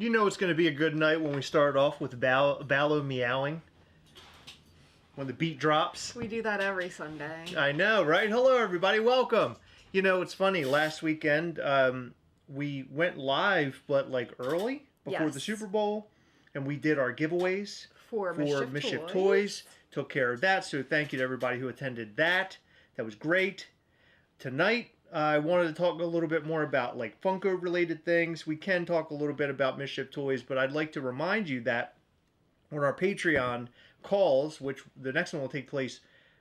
You know it's going to be a good night when we start off with Ballo meowing. When the beat drops. We do that every Sunday. I know, right? Hello, everybody. Welcome. You know, it's funny. Last weekend, we went live, but like early before the Super Bowl, and we did our giveaways for Mischief Toys. Took care of that. So thank you to everybody who attended that. That was great. Tonight, I wanted to talk a little bit more about like Funko related things. We can talk a little bit about Mischief Toys, but I'd like to remind you that on our Patreon calls, which the next one will take place,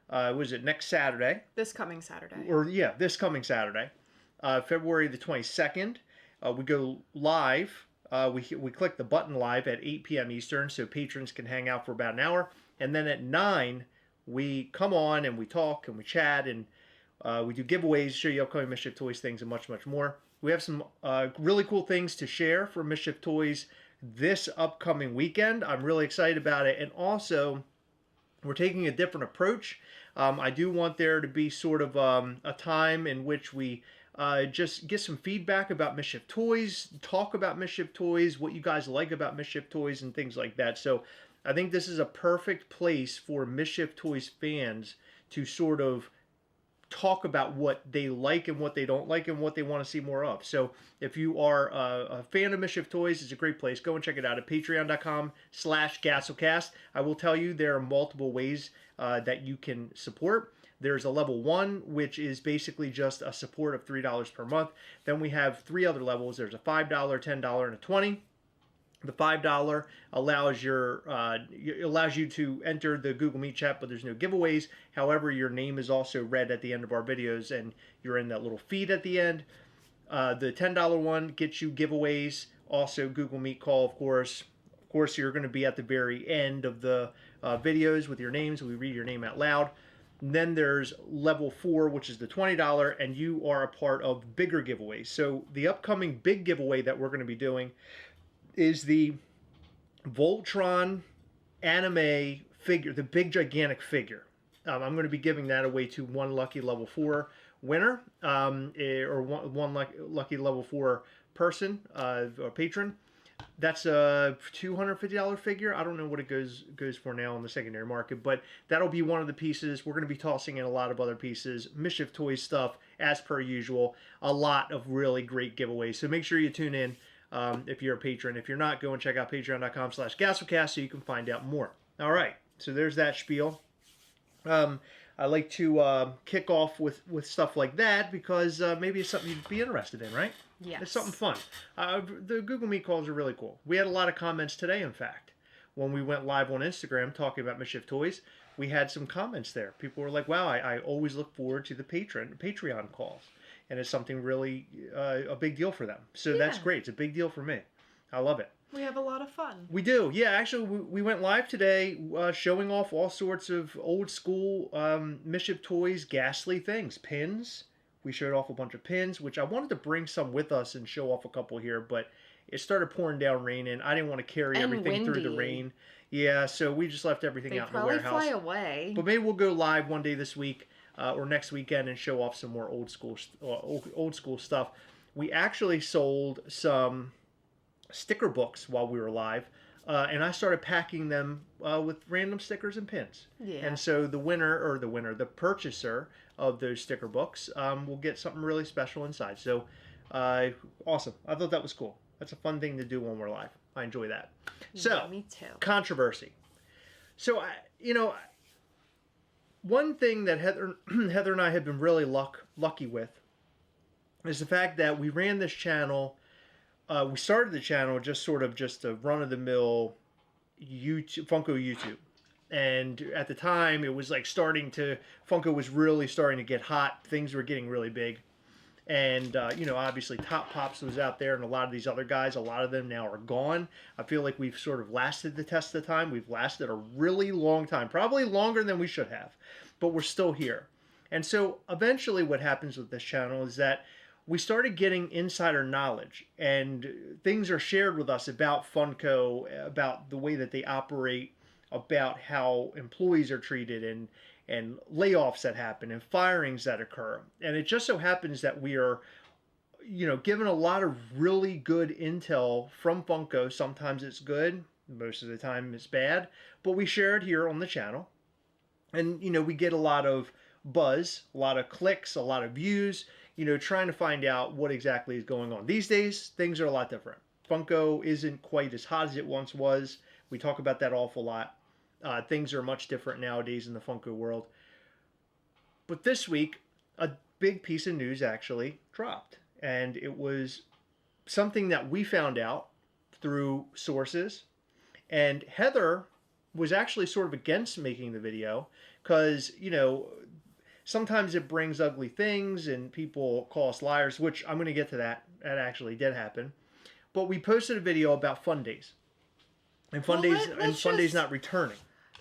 was it next Saturday? This coming Saturday. This coming Saturday, February the 22nd. We go live. We click the button live at 8 p.m. Eastern, so patrons can hang out for about an hour. And then at 9, we come on and we talk and we chat and we do giveaways, show you upcoming Mischief Toys things, and much, much more. We have some really cool things to share for Mischief Toys this upcoming weekend. I'm really excited about it. And also, we're taking a different approach. I do want there to be sort of a time in which we just get some feedback about Mischief Toys, talk about Mischief Toys, what you guys like about Mischief Toys, and things like that. So I think this is a perfect place for Mischief Toys fans to sort of talk about what they like and what they don't like and what they want to see more of. So if you are a fan of Mischief Toys, it's a great place. Go and check it out at patreon.com/Gastlecast. I will tell you there are multiple ways that you can support. There's a level 1, which is basically just a support of $3 per month. Then we have 3 other levels. There's a $5, $10, and a $20. The $5 allows you to enter the Google Meet chat, but there's no giveaways. However, your name is also read at the end of our videos, and you're in that little feed at the end. The $10 one gets you giveaways, also Google Meet call, of course. Of course, you're going to be at the very end of the videos with your names. We read your name out loud. And then there's level 4, which is the $20, and you are a part of bigger giveaways. So the upcoming big giveaway that we're going to be doing is the Voltron anime figure, the big gigantic figure. I'm going to be giving that away to one lucky level 4 winner, or one lucky level 4 person, or patron. That's a $250 figure. I don't know what it goes for now on the secondary market, but that'll be one of the pieces. We're going to be tossing in a lot of other pieces, Mischief Toys stuff, as per usual. A lot of really great giveaways. So make sure you tune in. If you're a patron. If you're not, go and check out patreon.com/Gastlecast so you can find out more. All right, so there's that spiel. I like to kick off with stuff like that because maybe it's something you'd be interested in, right? Yes. It's something fun. The Google Meet calls are really cool. We had a lot of comments today, in fact. When we went live on Instagram talking about Mischief Toys, we had some comments there. People were like, wow, I always look forward to the Patreon calls. And it's something really a big deal for them. So that's great. It's a big deal for me. I love it. We have a lot of fun. We do. Yeah, actually, we went live today showing off all sorts of old school Mischief Toys ghastly things. Pins. We showed off a bunch of pins, which I wanted to bring some with us and show off a couple here, but it started pouring down rain, and I didn't want to carry everything through the rain. Yeah, so we just left everything out in the warehouse. They probably fly away. But maybe we'll go live one day this week or next weekend and show off some more old school stuff. We actually sold some sticker books while we were live, and I started packing them with random stickers and pins. Yeah. And so the purchaser of those sticker books will get something really special inside. So awesome. I thought that was cool. That's a fun thing to do when we're live. I enjoy that. So, yeah, me too. Controversy. So, one thing that Heather and I have been really lucky with is the fact that we ran this channel. We started the channel just a run-of-the-mill Funko YouTube. And at the time, it was like Funko was really starting to get hot. Things were getting really big. And, obviously Top Pops was out there and a lot of these other guys, a lot of them now are gone. I feel like we've sort of lasted the test of time. We've lasted a really long time, probably longer than we should have, but we're still here. And so eventually what happens with this channel is that we started getting insider knowledge and things are shared with us about Funko, about the way that they operate, about how employees are treated and layoffs that happen and firings that occur. And it just so happens that we are given a lot of really good intel from Funko. Sometimes it's good, most of the time it's bad, but we share it here on the channel. And, we get a lot of buzz, a lot of clicks, a lot of views, trying to find out what exactly is going on. These days, things are a lot different. Funko isn't quite as hot as it once was. We talk about that awful lot. Things are much different nowadays in the Funko world. But this week, a big piece of news actually dropped. And it was something that we found out through sources. And Heather was actually sort of against making the video because, sometimes it brings ugly things and people call us liars, which I'm going to get to that. That actually did happen. But we posted a video about Fundays. And Fundays not returning.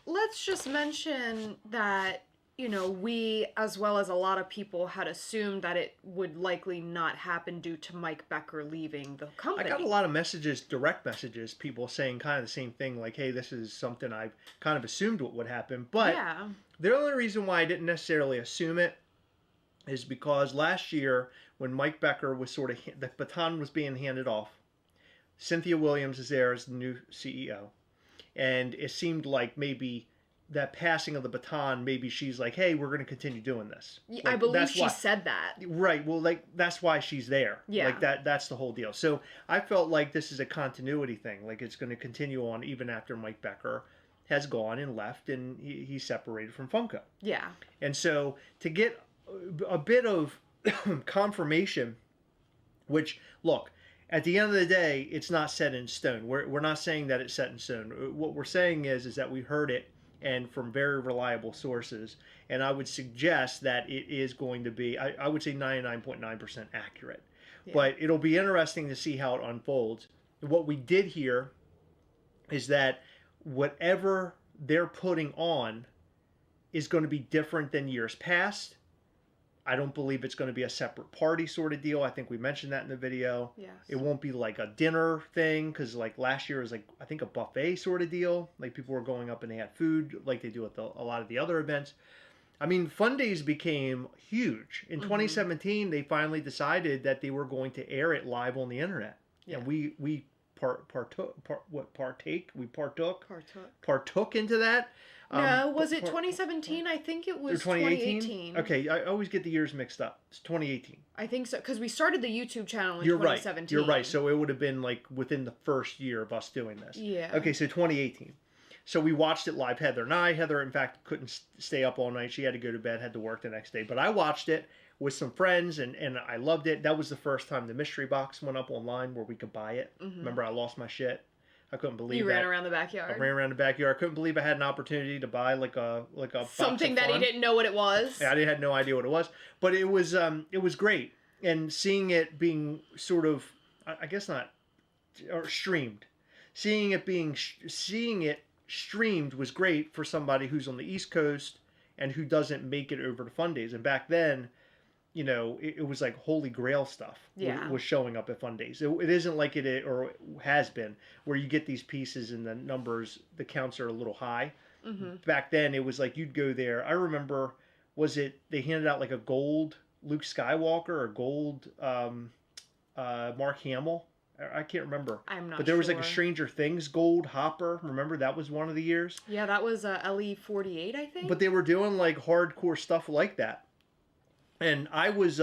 Let's just mention that, we, as well as a lot of people, had assumed that it would likely not happen due to Mike Becker leaving the company. I got a lot of messages, direct messages, people saying kind of the same thing, like, hey, this is something I've kind of assumed what would happen. But the only reason why I didn't necessarily assume it is because last year, when Mike Becker was the baton was being handed off, Cynthia Williams is there as the new CEO. And it seemed like maybe that passing of the baton, maybe she's like, hey, we're going to continue doing this. Like, I believe she said that. Right. Well, that's why she's there. Yeah. Like that's the whole deal. So I felt like this is a continuity thing. Like it's going to continue on even after Mike Becker has gone and left and he's separated from Funko. Yeah. And so to get a bit of confirmation, which, look, at the end of the day, it's not set in stone. We're not saying that it's set in stone. What we're saying is that we heard it and from very reliable sources. And I would suggest that it is going to be, I would say 99.9% accurate. Yeah. But it'll be interesting to see how it unfolds. What we did hear is that whatever they're putting on is going to be different than years past. I don't believe it's going to be a separate party sort of deal. I think we mentioned that in the video. Yes. It won't be like a dinner thing because like last year was like, I think a buffet sort of deal. Like people were going up and they had food like they do at a lot of the other events. I mean, Fundays became huge. In 2017, they finally decided that they were going to air it live on the internet. Yeah. And we partook into that. No, was it 2017? I think it was 2018. Okay, I always get the years mixed up. It's 2018. I think so, because we started the YouTube channel in You're 2017. Right. You're right. So it would have been like within the first year of us doing this. Yeah. Okay, so 2018. So we watched it live, Heather and I. Heather, in fact, couldn't stay up all night. She had to go to bed, had to work the next day. But I watched it with some friends, and I loved it. That was the first time the mystery box went up online where we could buy it. Remember, I lost my shit. I couldn't believe you ran around the backyard. I ran around the backyard. I couldn't believe I had an opportunity to buy like a something that he didn't know what it was. Yeah, I had no idea what it was, but it was great. And seeing it being sort of, I guess not, or streamed, seeing it streamed was great for somebody who's on the East Coast and who doesn't make it over to Fundays. And back then, it was like holy grail stuff was showing up at Fundays. It isn't like it or has been where you get these pieces and the numbers, the counts are a little high. Back then it was like you'd go there. I remember, they handed out like a gold Luke Skywalker or gold Mark Hamill. I can't remember. I'm not sure. But there was like a Stranger Things gold Hopper. Remember, that was one of the years? Yeah, that was LE48, I think. But they were doing like hardcore stuff like that. And I was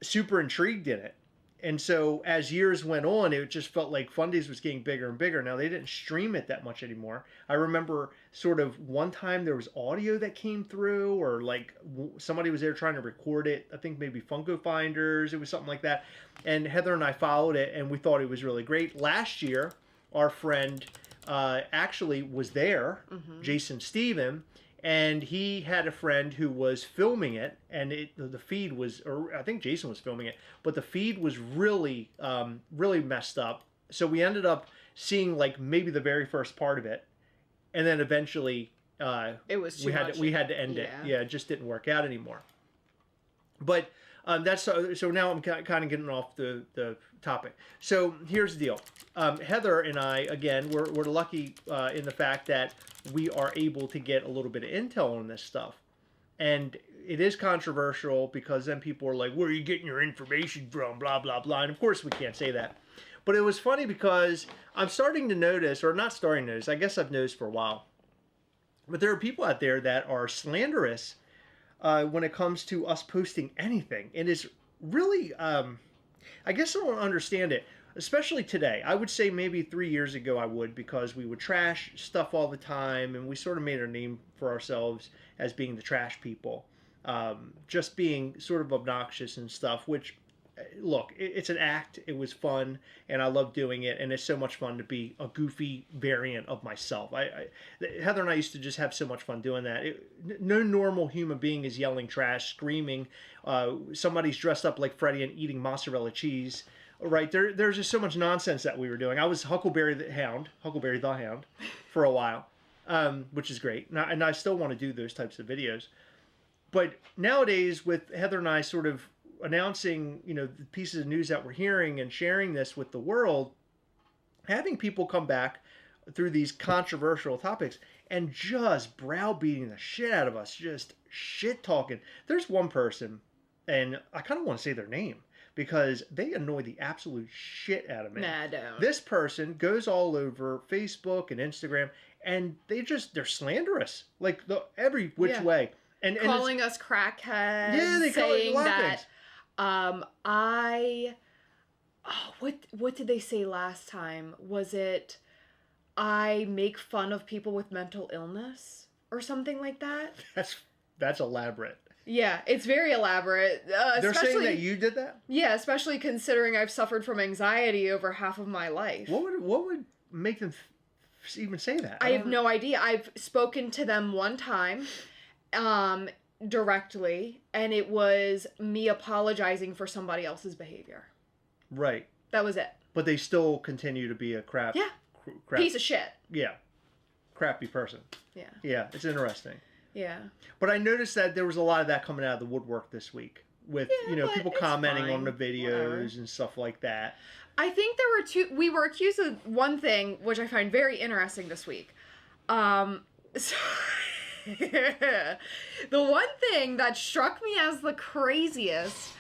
super intrigued in it. And so as years went on, it just felt like Fundays was getting bigger and bigger. Now, they didn't stream it that much anymore. I remember sort of one time there was audio that came through or like somebody was there trying to record it. I think maybe Funko Finders. It was something like that. And Heather and I followed it and we thought it was really great. Last year, our friend actually was there, Jason Steven. And he had a friend who was filming it, and the feed was, or I think Jason was filming it, but the feed was really, really messed up. So we ended up seeing like maybe the very first part of it, and then eventually it was too much. We had to end it. Yeah, it just didn't work out anymore. But that's so now I'm kind of getting off the topic. So here's the deal. Heather and I, again, we're lucky in the fact that we are able to get a little bit of intel on this stuff. And it is controversial because then people are like, where are you getting your information from? Blah, blah, blah. And of course we can't say that. But it was funny because I'm starting to notice, or not starting to notice, I guess I've noticed for a while, but there are people out there that are slanderous when it comes to us posting anything. It is really, I guess I don't understand it, especially today. I would say maybe 3 years ago I would, because we would trash stuff all the time, and we sort of made a name for ourselves as being the trash people. Just being sort of obnoxious and stuff, which, look, it's an act. It was fun, and I love doing it, and it's so much fun to be a goofy variant of myself. Heather and I used to just have so much fun doing that. No normal human being is yelling trash, screaming. Somebody's dressed up like Freddy and eating mozzarella cheese. Right, there's just so much nonsense that we were doing. I was Huckleberry the Hound, for a while, which is great. And I still want to do those types of videos. But nowadays, with Heather and I sort of announcing, the pieces of news that we're hearing and sharing this with the world, having people come back through these controversial topics and just browbeating the shit out of us, just shit talking. There's one person, and I kind of want to say their name, because they annoy the absolute shit out of me. Nah, don't. This person goes all over Facebook and Instagram, and they're slanderous, like every which way. And calling us crackheads. Yeah, they call it a lot of things. What did they say last time? Was it, I make fun of people with mental illness or something like that? That's elaborate. Yeah, it's very elaborate. They're saying that you did that? Yeah, especially considering I've suffered from anxiety over half of my life. What would make them even say that? I have no idea. I've spoken to them one time, directly, and it was me apologizing for somebody else's behavior. Right. That was it. But they still continue to be a crap piece of shit. Yeah. Crappy person. Yeah. Yeah, it's interesting. Yeah. But I noticed that there was a lot of that coming out of the woodwork this week with, people commenting on the videos and stuff like that. I think we were accused of one thing, which I find very interesting this week. The one thing that struck me as the craziest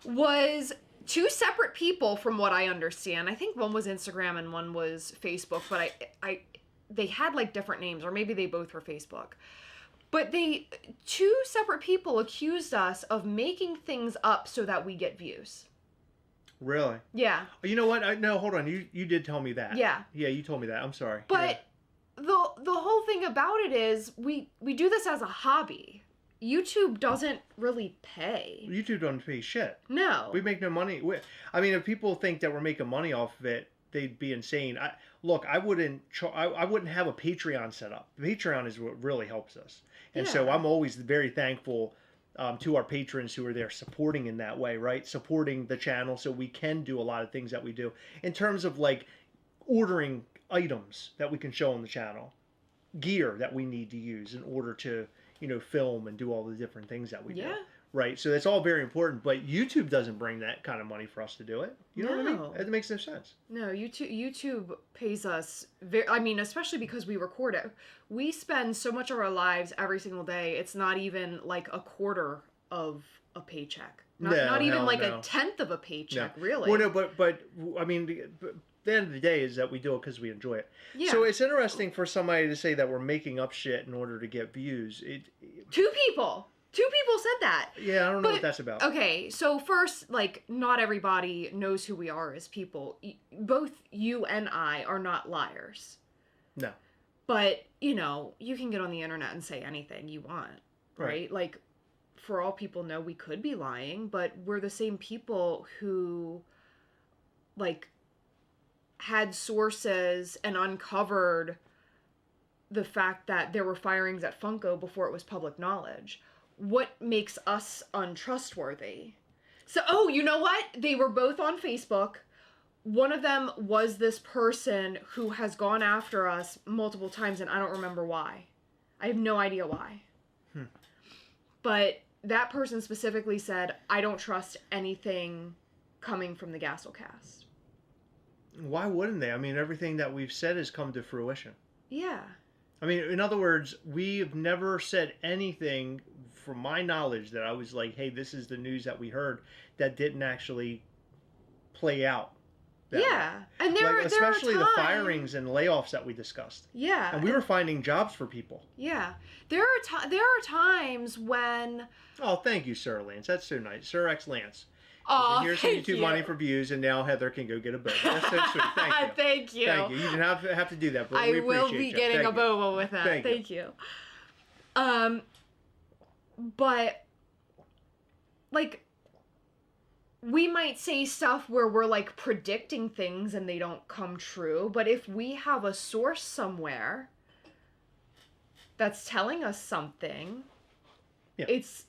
was two separate people, from what I understand. I think one was Instagram and one was Facebook, but they had like different names, or maybe they both were Facebook. But two separate people accused us of making things up so that we get views. Really? Yeah. You know what? No, hold on. You did tell me that. Yeah. Yeah, you told me that. I'm sorry. But the whole thing about it is we do this as a hobby. YouTube doesn't really pay. YouTube doesn't pay shit. No. We make no money. If people think that we're making money off of it, they'd be insane. I wouldn't have a Patreon set up. Patreon is what really helps us. And so I'm always very thankful to our patrons who are there supporting in that way, right? Supporting the channel so we can do a lot of things that we do in terms of like ordering items that we can show on the channel, gear that we need to use in order to, film and do all the different things that we do. Right? So that's all very important, but YouTube doesn't bring that kind of money for us to do it. You know what I mean? It makes no sense. No, YouTube pays us especially because we record it. We spend so much of our lives every single day. It's not even like a quarter of a paycheck. Not even like a tenth of a paycheck, really. Well, no, but the end of the day is that we do it because we enjoy it. Yeah. So it's interesting for somebody to say that we're making up shit in order to get views. Two people said that. Yeah, I don't know what that's about. Okay, so first, not everybody knows who we are as people. Both you and I are not liars. No. But, you can get on the internet and say anything you want, right? Like, for all people know, we could be lying, but we're the same people who, had sources and uncovered the fact that there were firings at Funko before it was public knowledge. What makes us untrustworthy? So, you know what? They were both on Facebook. One of them was this person who has gone after us multiple times, and I don't remember why. I have no idea why. But that person specifically said, I don't trust anything coming from the Gastlecast. Why wouldn't they? Everything that we've said has come to fruition. Yeah. In other words, we've never said anything from my knowledge, that I was like, hey, this is the news that we heard that didn't actually play out. Yeah, Way. and Especially there are the times, firings and layoffs that we discussed. Yeah, and we were finding jobs for people. Yeah, there are times when. Oh, thank you, Sir Lance. That's so nice, Sir X Lance. Oh, here's some thank YouTube you. money for views, and now Heather can go get a boba. That's so sweet. Thank you. Thank you. Thank you. You didn't have to do that, but I we will appreciate be you. getting Thank a you. boba with that. Thank you. But like, we might say stuff where we're like predicting things and they don't come true, but if we have a source somewhere that's telling us something, it's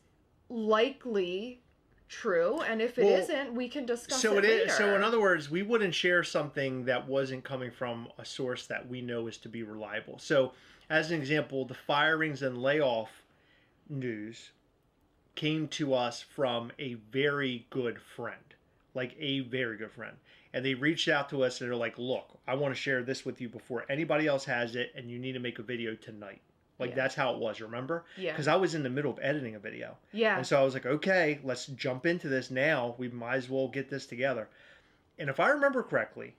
likely true, and if it isn't, we can discuss it later. So in other words, we wouldn't share something that wasn't coming from a source that we know is to be reliable. So as an example, the firings and layoff news came to us from a very good friend, and they reached out to us and they're like, look, I want to share this with you before anybody else has it, and you need to make a video tonight. That's how it was, remember? Yeah. Because I was in the middle of editing a video. Yeah. And so I was like, okay, let's jump into this now. We might as well get this together. And if I remember correctly,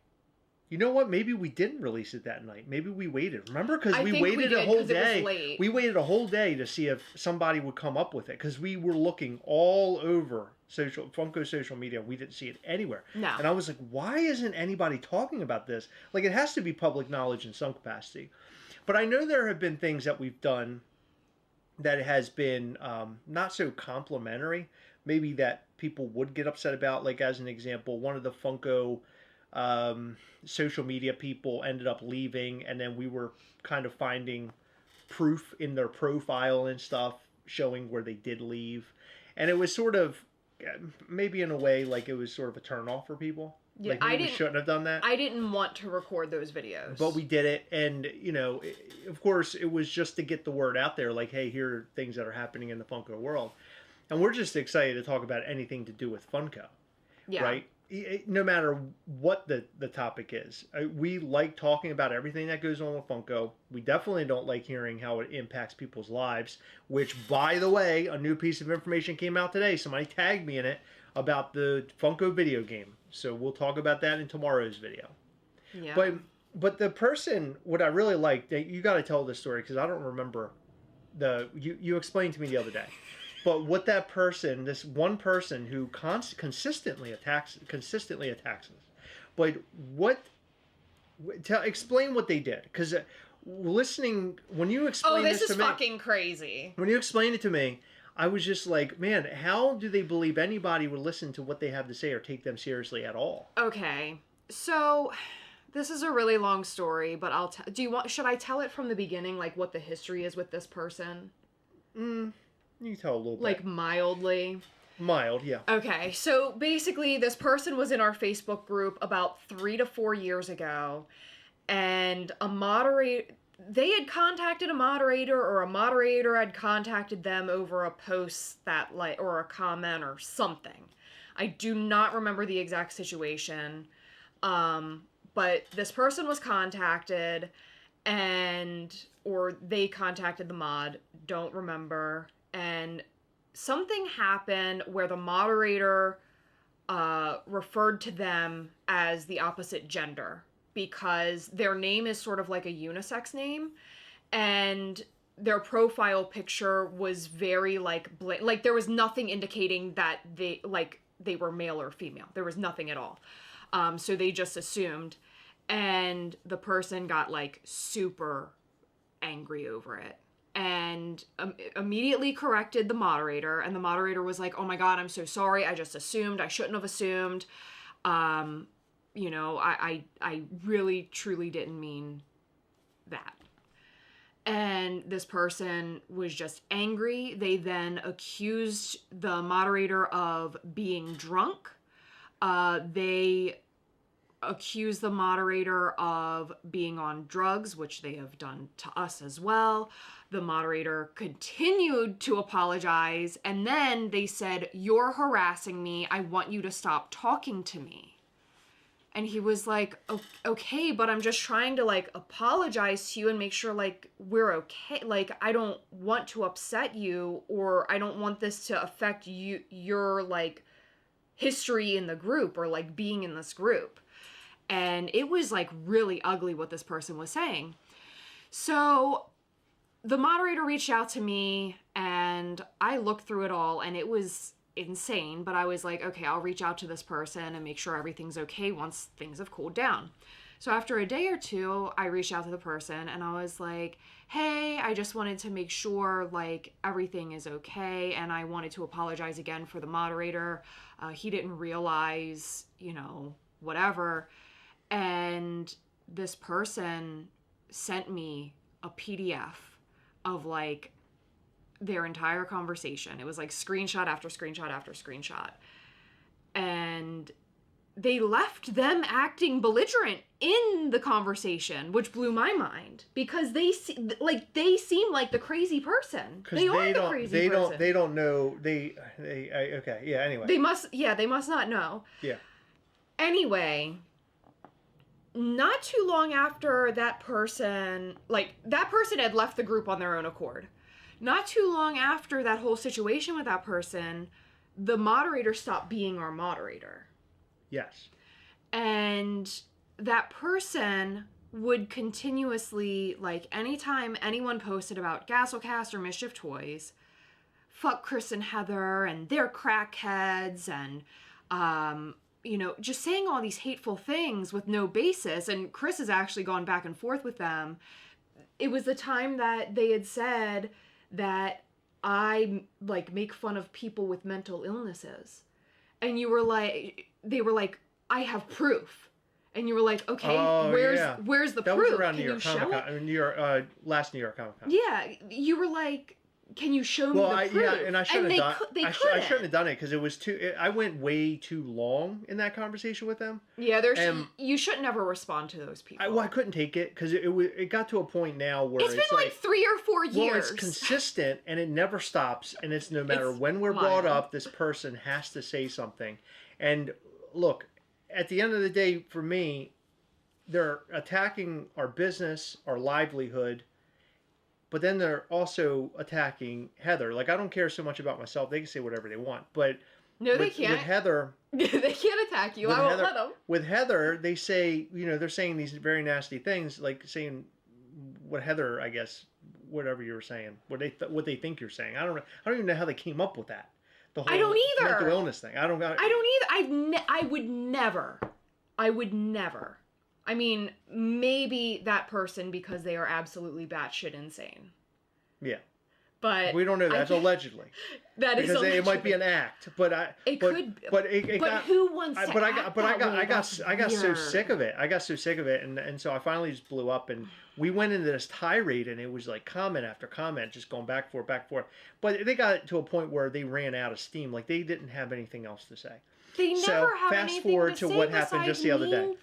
you know what? Maybe we didn't release it that night. Maybe we waited. Remember? Because we waited a whole day. It was late. We waited a whole day to see if somebody would come up with it. Because we were looking all over Funko social media. We didn't see it anywhere. No. And I was like, why isn't anybody talking about this? Like, it has to be public knowledge in some capacity. But I know there have been things that we've done that has been not so complimentary, maybe that people would get upset about. Like, as an example, one of the Funko social media people ended up leaving, and then we were kind of finding proof in their profile and stuff showing where they did leave. And it was sort of, maybe in a way, like it was sort of a turnoff for people. Yeah, like we shouldn't have done that. I didn't want to record those videos. But we did it, and, of course, it was just to get the word out there, like, hey, here are things that are happening in the Funko world. And we're just excited to talk about anything to do with Funko, right? No matter what the topic is. We like talking about everything that goes on with Funko. We definitely don't like hearing how it impacts people's lives, which, by the way, a new piece of information came out today. Somebody tagged me in it about the Funko video game. So we'll talk about that in tomorrow's video. Yeah. But the person, what I really liked, you got to tell this story because I don't remember you explained to me the other day. But what that person, this one person who consistently attacks us. But explain what they did, because listening when you explain this to is me, fucking crazy. When you explained it to me, I was just like, man, how do they believe anybody would listen to what they have to say or take them seriously at all? Okay, so this is a really long story, but should I tell it from the beginning, like what the history is with this person? You can tell a little bit. Like mildly. Mild, yeah. Okay, so basically this person was in our Facebook group about 3 to 4 years ago, and they had contacted a moderator, or a moderator had contacted them over a post or a comment or something. I do not remember the exact situation. But this person was contacted, or they contacted the mod, don't remember, and something happened where the moderator referred to them as the opposite gender, because their name is sort of like a unisex name, and their profile picture was very like there was nothing indicating that they were male or female. There was nothing at all. So they just assumed, and the person got like super angry over it and immediately corrected the moderator, and the moderator was like, oh my god, I'm so sorry, I just assumed, I shouldn't have assumed. I really truly didn't mean that. And this person was just angry. They then accused the moderator of being drunk. They accused the moderator of being on drugs, which they have done to us as well. The moderator continued to apologize, and then they said, "You're harassing me. I want you to stop talking to me." And he was like, okay, but I'm just trying to, like, apologize to you and make sure, like, we're okay. Like, I don't want to upset you, or I don't want this to affect your, like, history in the group, or, like, being in this group. And it was, like, really ugly what this person was saying. So the moderator reached out to me, and I looked through it all, and it was insane, but I was like, okay, I'll reach out to this person and make sure everything's okay once things have cooled down. So after a day or two, I reached out to the person, and I was like, hey, I just wanted to make sure, like, everything is okay, and I wanted to apologize again for the moderator. He didn't realize, you know, whatever. And this person sent me a PDF of, like, their entire conversation. It was like screenshot after screenshot after screenshot. And they left them acting belligerent in the conversation, which blew my mind, because they seem like the crazy person. They are the crazy person. They don't know. Okay. Yeah. Anyway. They must not know. Yeah. Anyway, not too long after that person had left the group on their own accord. Not too long after that whole situation with that person, the moderator stopped being our moderator. Yes. And that person would continuously, like, anytime anyone posted about Gastlecast or Mischief toys, fuck Chris and Heather and they're crackheads, and you know, just saying all these hateful things with no basis. And Chris has actually gone back and forth with them. It was the time that they had said that I, like, make fun of people with mental illnesses. And you were like, they were like, I have proof. And you were like, okay, where's the proof? That was around Can New York Comic Con, last New York Comic Con. Yeah, you were like, can you show me the proof? Yeah, and I shouldn't have done. I shouldn't have done it because it was I went way too long in that conversation with them. Yeah, you should never respond to those people. I couldn't take it because it got to a point now where it's been like 3 or 4 years. Well, it's consistent and it never stops, and it's no matter when we're brought up, this person has to say something. And look, at the end of the day, for me, they're attacking our business, our livelihood. But then they're also attacking Heather. Like, I don't care so much about myself. They can say whatever they want. But no, they can't. With Heather, they can't attack you. I won't let them. With Heather, they say, you know, they're saying these very nasty things, like saying what Heather, I guess, whatever you were saying, what they think you're saying. I don't even know how they came up with that. The whole I don't either. Mental illness thing. I don't either. I would never. I mean, maybe that person because they are absolutely batshit insane. Yeah. But we don't know that. That's allegedly. That is allegedly. It might be an act, but who wants to I got so sick of it. And so I finally just blew up, and we went into this tirade, and it was like comment after comment, just going back and forth. But they got to a point where they ran out of steam. Like, they didn't have anything else to say. They never have fast forward to what happened just the other day.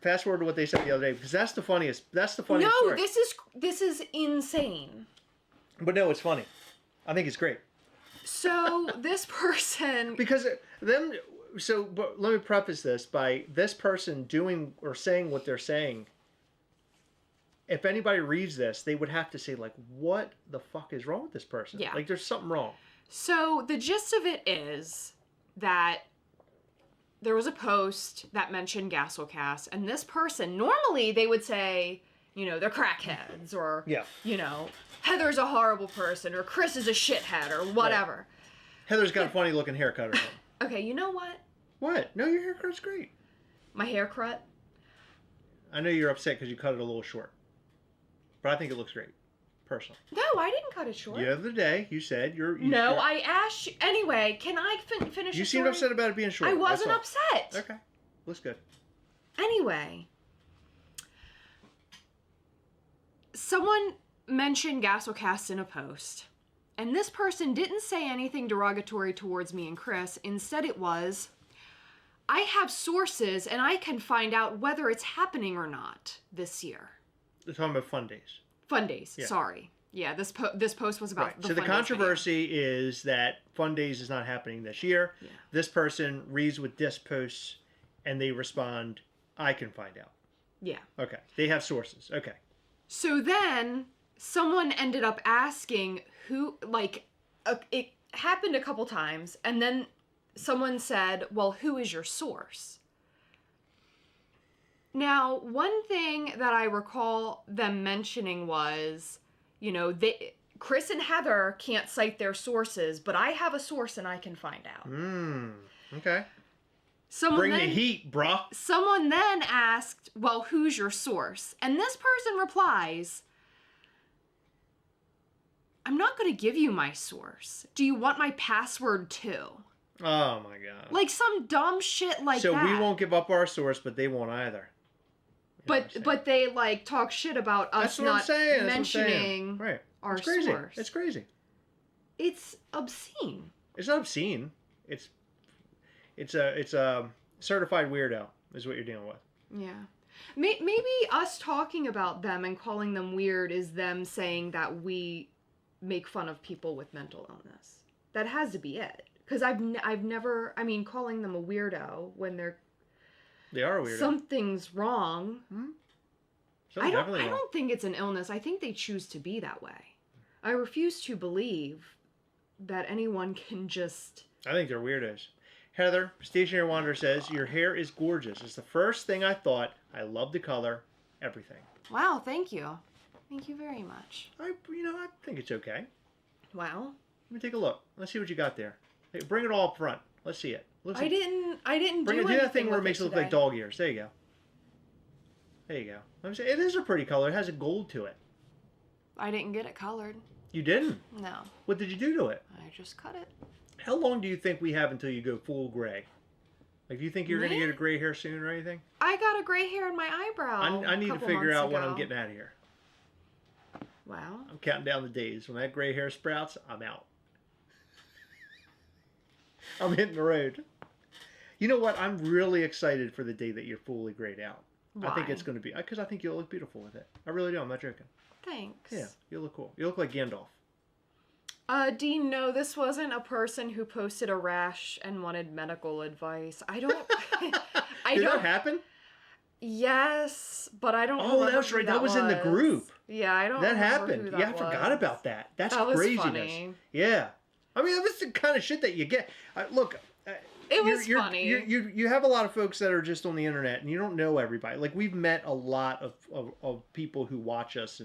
Fast forward to what they said the other day, because that's the funniest. That's the funniest. No, story. this is insane. But no, it's funny. I think it's great. So this person, because them. So, but let me preface this by this person doing or saying what they're saying. If anybody reads this, they would have to say, like, what the fuck is wrong with this person? Yeah. Like, there's something wrong. So the gist of it is that there was a post that mentioned Gastlecast, and this person, normally they would say, you know, they're crackheads, or, you know, Heather's a horrible person, or Chris is a shithead, or whatever. Right. Heather's got a funny looking haircut or something. Okay, you know what? What? No, your haircut's great. My haircut? I know you're upset because you cut it a little short. But I think it looks great, personally. No, I didn't cut it short. The other day, you said I asked you. Anyway, can I finish You seemed upset about it being short. I wasn't upset. Okay. Looks good. Anyway. Someone mentioned Gastlecast in a post. And this person didn't say anything derogatory towards me and Chris. Instead, it was, I have sources and I can find out whether it's happening or not this year. They're talking about Fundays. Fundays, yeah. Sorry. Yeah, this post was about right. So the controversy is that Fundays is not happening this year. Yeah. This person reads with this posts and they respond, I can find out. Yeah. Okay. They have sources. Okay. So then someone ended up asking who, like, it happened a couple times, and then someone said, well, who is your source? Now, one thing that I recall them mentioning was, you know, Chris and Heather can't cite their sources, but I have a source and I can find out. Okay. Bring the heat, bruh. Someone then asked, well, who's your source? And this person replies, I'm not going to give you my source. Do you want my password too? Oh my God. Like some dumb shit like that. So we won't give up our source, but they won't either. But they like talk shit about us not mentioning our source. It's crazy. It's obscene. It's not obscene. It's a certified weirdo is what you're dealing with. Yeah. Maybe us talking about them and calling them weird is them saying that we make fun of people with mental illness. That has to be it. Because I've never, I mean, calling them a weirdo when they are a weirdo. Something's wrong. I don't think it's an illness. I think they choose to be that way. I refuse to believe that anyone can just... I think they're weirdos. Heather, Stationary Wanderer says, your hair is gorgeous. It's the first thing I thought. I love the color. Everything. Wow, thank you. Thank you very much. I think it's okay. Wow. Let me take a look. Let's see what you got there. Hey, bring it all up front. Let's see it. I didn't do that thing where it makes it look like dog ears. There you go. There you go. I'm saying it is a pretty color. It has a gold to it. I didn't get it colored. You didn't? No. What did you do to it? I just cut it. How long do you think we have until you go full gray? Like, do you think you're going to get a gray hair soon or anything? I got a gray hair in my eyebrow. I need to figure out when I'm getting out of here. Wow. I'm counting down the days. When that gray hair sprouts, I'm out. I'm hitting the road. You know what? I'm really excited for the day that you're fully grayed out. Why? I think it's going to be... Because I think you'll look beautiful with it. I really do. I'm not joking. Thanks. Yeah, you'll look cool. You look like Gandalf. Dean, no, this wasn't a person who posted a rash and wanted medical advice. I don't... Did that happen? Yes, but I don't Oh, that's right. That was in the group. Yeah, I don't That remember happened. Who that I forgot about that. That's that was craziness. Funny. Yeah. I mean, that was the kind of shit that you get. Look... It was funny. You have a lot of folks that are just on the internet, and you don't know everybody. Like, we've met a lot of people who watch us,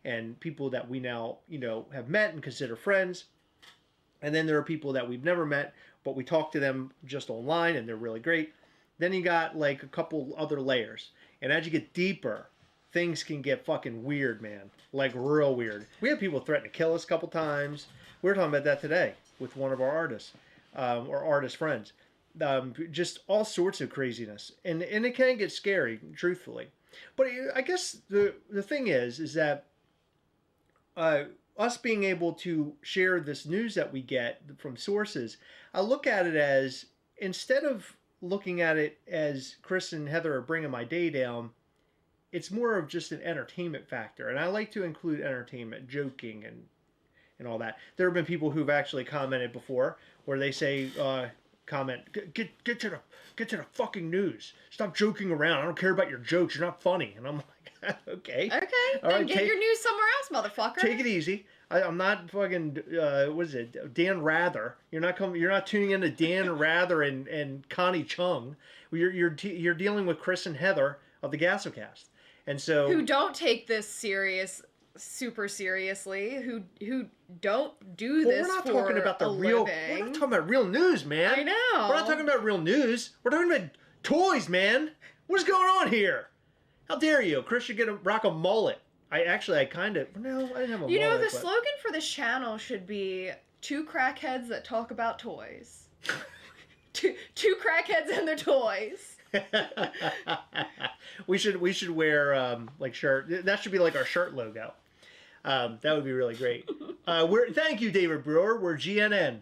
and people that we now, have met and consider friends. And then there are people that we've never met, but we talk to them just online, and they're really great. Then you got, like, a couple other layers. And as you get deeper, things can get fucking weird, man. Like, real weird. We had people threaten to kill us a couple times. We were talking about that today with one of our artists, or artist friends. Just all sorts of craziness. And it can get scary, truthfully. But I guess the thing is that us being able to share this news that we get from sources, I look at it as, instead of looking at it as Chris and Heather are bringing my day down, it's more of just an entertainment factor. And I like to include entertainment, joking, and all that. There have been people who've actually commented before where they say, get to the fucking news. Stop joking around. I don't care about your jokes. You're not funny. And I'm like, okay. Okay. Then get your news somewhere else, motherfucker. Take it easy. I'm not fucking what is it? Dan Rather. You're not tuning into Dan Rather and Connie Chung. You're dealing with Chris and Heather of the Gastlecast. And so who don't take this super seriously, who don't do this we're not for talking about the real living. We're not talking about real news, man. I know. We're not talking about real news. We're talking about toys, man. What is going on here? How dare you? Chris should rock a mullet. I kind of... No, I didn't have a mullet. You know, the slogan for this channel should be two crackheads that talk about toys. two crackheads and their toys. we should wear like shirt. That should be like our shirt logo. That would be really great. Thank you, David Brewer. We're GNN.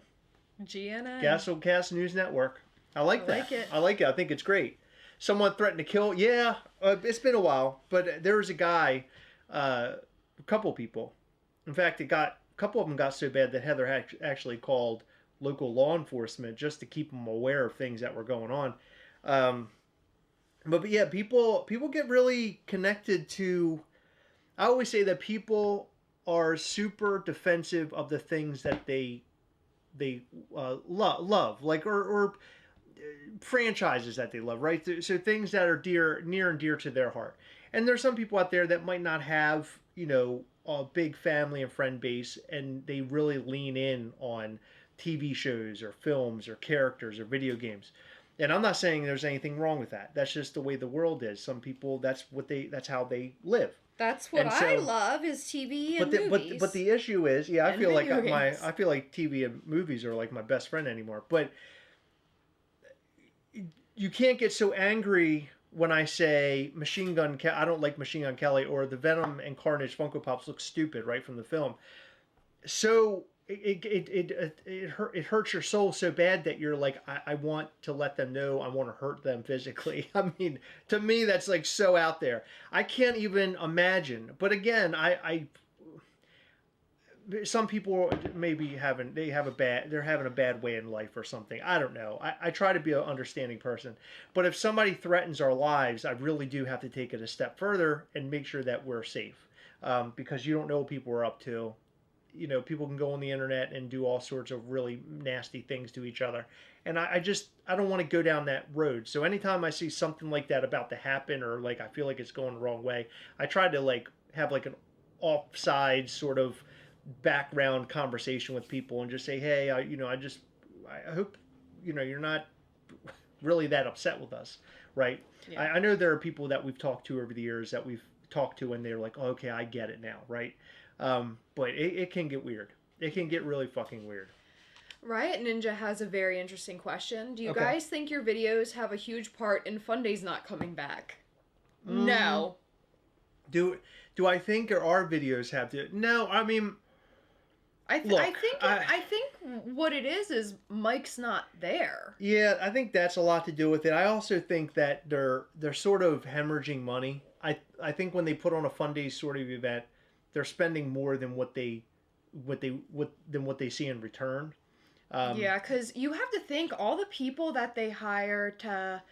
Gastlecast News Network. I like that. I like it. I think it's great. Someone threatened to kill. Yeah, it's been a while, but there was a guy, a couple people. In fact, a couple of them got so bad that Heather actually called local law enforcement just to keep them aware of things that were going on. But yeah, people get really connected to. I always say that people are super defensive of the things that they love, like or franchises that they love, right? So things that are near and dear to their heart. And there's some people out there that might not have, a big family and friend base, and they really lean in on TV shows or films or characters or video games. And I'm not saying there's anything wrong with that. That's just the way the world is. Some people, that's how they live. That's what And I so, love is TV and but movies. the issue is, yeah, And video games. I feel like TV and movies are like my best friend anymore. But you can't get so angry when I say I don't like Machine Gun Kelly, or the Venom and Carnage Funko Pops look stupid, right, from the film. So it hurts your soul so bad that you're like, I want to let them know, I want to hurt them physically. I mean, to me, that's like so out there. I can't even imagine. But again, I some people maybe they're having a bad way in life or something. I don't know. I try to be an understanding person, but if somebody threatens our lives, I really do have to take it a step further and make sure that we're safe, because you don't know what people are up to. People can go on the internet and do all sorts of really nasty things to each other, and I don't want to go down that road. So anytime I see something like that about to happen, or like I feel like it's going the wrong way, I try to like have like an offside sort of background conversation with people and just say, hey, I hope you're not really that upset with us, right? Yeah. I know there are people that we've talked to over the years that we've talked to and they're like, oh, okay, I get it now, right? But it can get weird. It can get really fucking weird. Riot Ninja has a very interesting question. Do you guys think your videos have a huge part in Fundays not coming back? No. Do I think our videos have to? No, I mean, I think what it is Mike's not there. Yeah, I think that's a lot to do with it. I also think that they're sort of hemorrhaging money. I think when they put on a Fundays sort of event, they're spending more than what they see in return. Yeah, because you have to think all the people that they hire to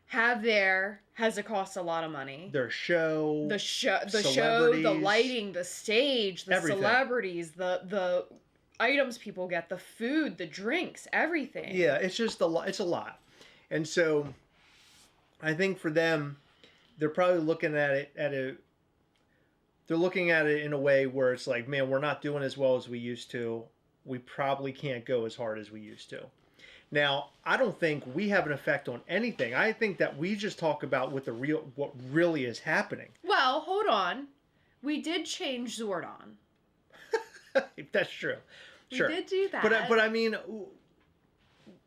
have there has to cost a lot of money. Their show, the show, the lighting, the stage, the everything. Celebrities, the items people get, the food, the drinks, everything. Yeah, it's just it's a lot. And so I think for them, they're probably looking at it they're looking at it in a way where it's like, man, we're not doing as well as we used to. We probably can't go as hard as we used to. Now, I don't think we have an effect on anything. I think that we just talk about what really is happening. Well, hold on. We did change Zordon. That's true. Sure. We did do that. But I mean,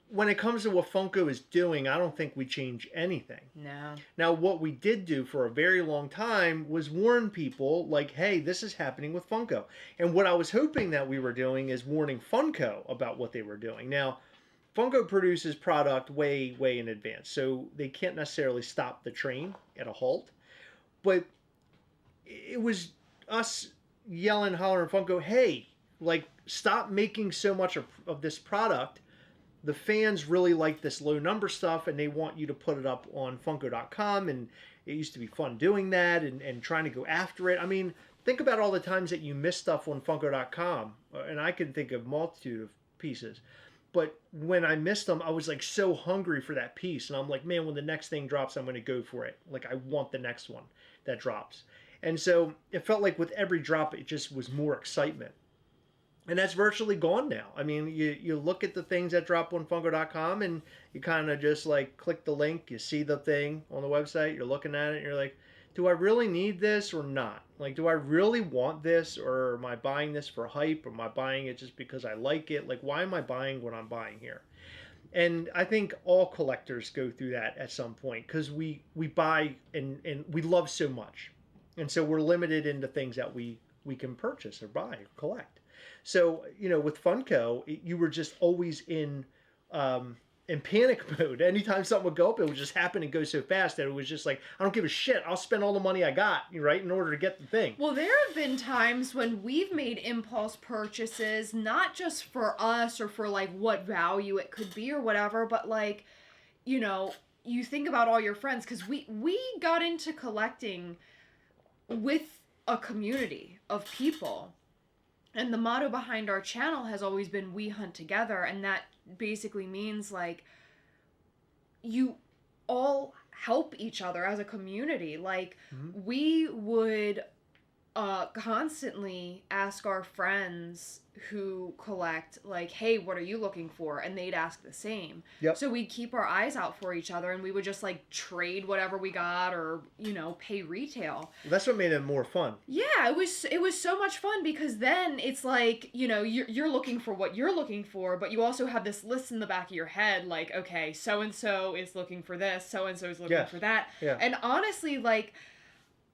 when it comes to what Funko is doing, I don't think we change anything. No. Now, what we did do for a very long time was warn people, like, hey, this is happening with Funko. And what I was hoping that we were doing is warning Funko about what they were doing. Now, Funko produces product way, way in advance, so they can't necessarily stop the train at a halt. But it was us yelling, hollering Funko, hey, like, stop making so much of this product. The fans really like this low number stuff, and they want you to put it up on Funko.com, and it used to be fun doing that and trying to go after it. I mean, think about all the times that you miss stuff on Funko.com, and I can think of a multitude of pieces. But when I missed them, I was like so hungry for that piece, and I'm like, man, when the next thing drops, I'm going to go for it. Like, I want the next one that drops. And so it felt like with every drop, it just was more excitement. And that's virtually gone now. I mean, you look at the things that drop on Funko.com and you kind of just like click the link, you see the thing on the website, you're looking at it, and you're like, do I really need this or not? Like, do I really want this, or am I buying this for hype, or am I buying it just because I like it? Like, why am I buying what I'm buying here? And I think all collectors go through that at some point, because we buy and we love so much. And so we're limited into things that we can purchase or buy or collect. So, with Funko, you were just always in panic mode. Anytime something would go up, it would just happen and go so fast that it was just like, I don't give a shit. I'll spend all the money I got, right, in order to get the thing. Well, there have been times when we've made impulse purchases, not just for us or for, like, what value it could be or whatever, but, like, you think about all your friends, because we got into collecting with a community of people. And the motto behind our channel has always been "We hunt together," and that basically means like you all help each other as a community. Like we would constantly ask our friends who collect, like, hey, what are you looking for? And they'd ask the same. Yep. So we'd keep our eyes out for each other, and we would just like trade whatever we got, or pay retail. That's what made it more fun. Yeah, it was so much fun, because then it's like, you're looking for what you're looking for, but you also have this list in the back of your head, like, okay, so and so is looking for this, so and so is looking for that. Yeah. And honestly, like,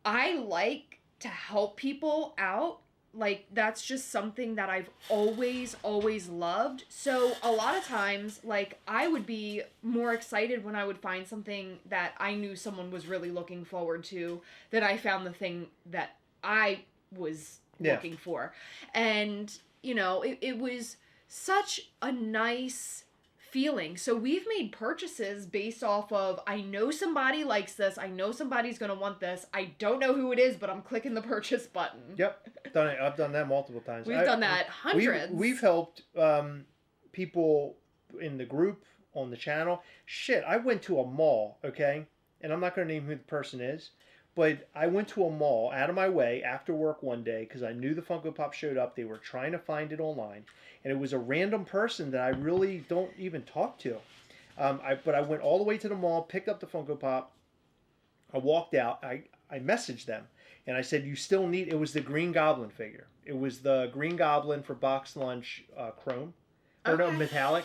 I like to help people out. Like, that's just something that I've always loved. So a lot of times, like, I would be more excited when I would find something that I knew someone was really looking forward to, that I found the thing that I was looking for. And, it was such a nice feeling. So we've made purchases based off of, I know somebody likes this, I know somebody's gonna want this, I don't know who it is, but I'm clicking the purchase button. Yep, done it. I've done that multiple times. We've done that hundreds. We've helped people in the group, on the channel. Shit, I went to a mall, okay, and I'm not going to name who the person is, but I went to a mall out of my way after work one day because I knew the Funko Pop showed up. They were trying to find it online, and it was a random person that I really don't even talk to. But I went all the way to the mall, picked up the Funko Pop. I walked out. I messaged them, and I said, "You still need?" It was the Green Goblin figure. It was the Green Goblin for Box Lunch Chrome, or no, metallic.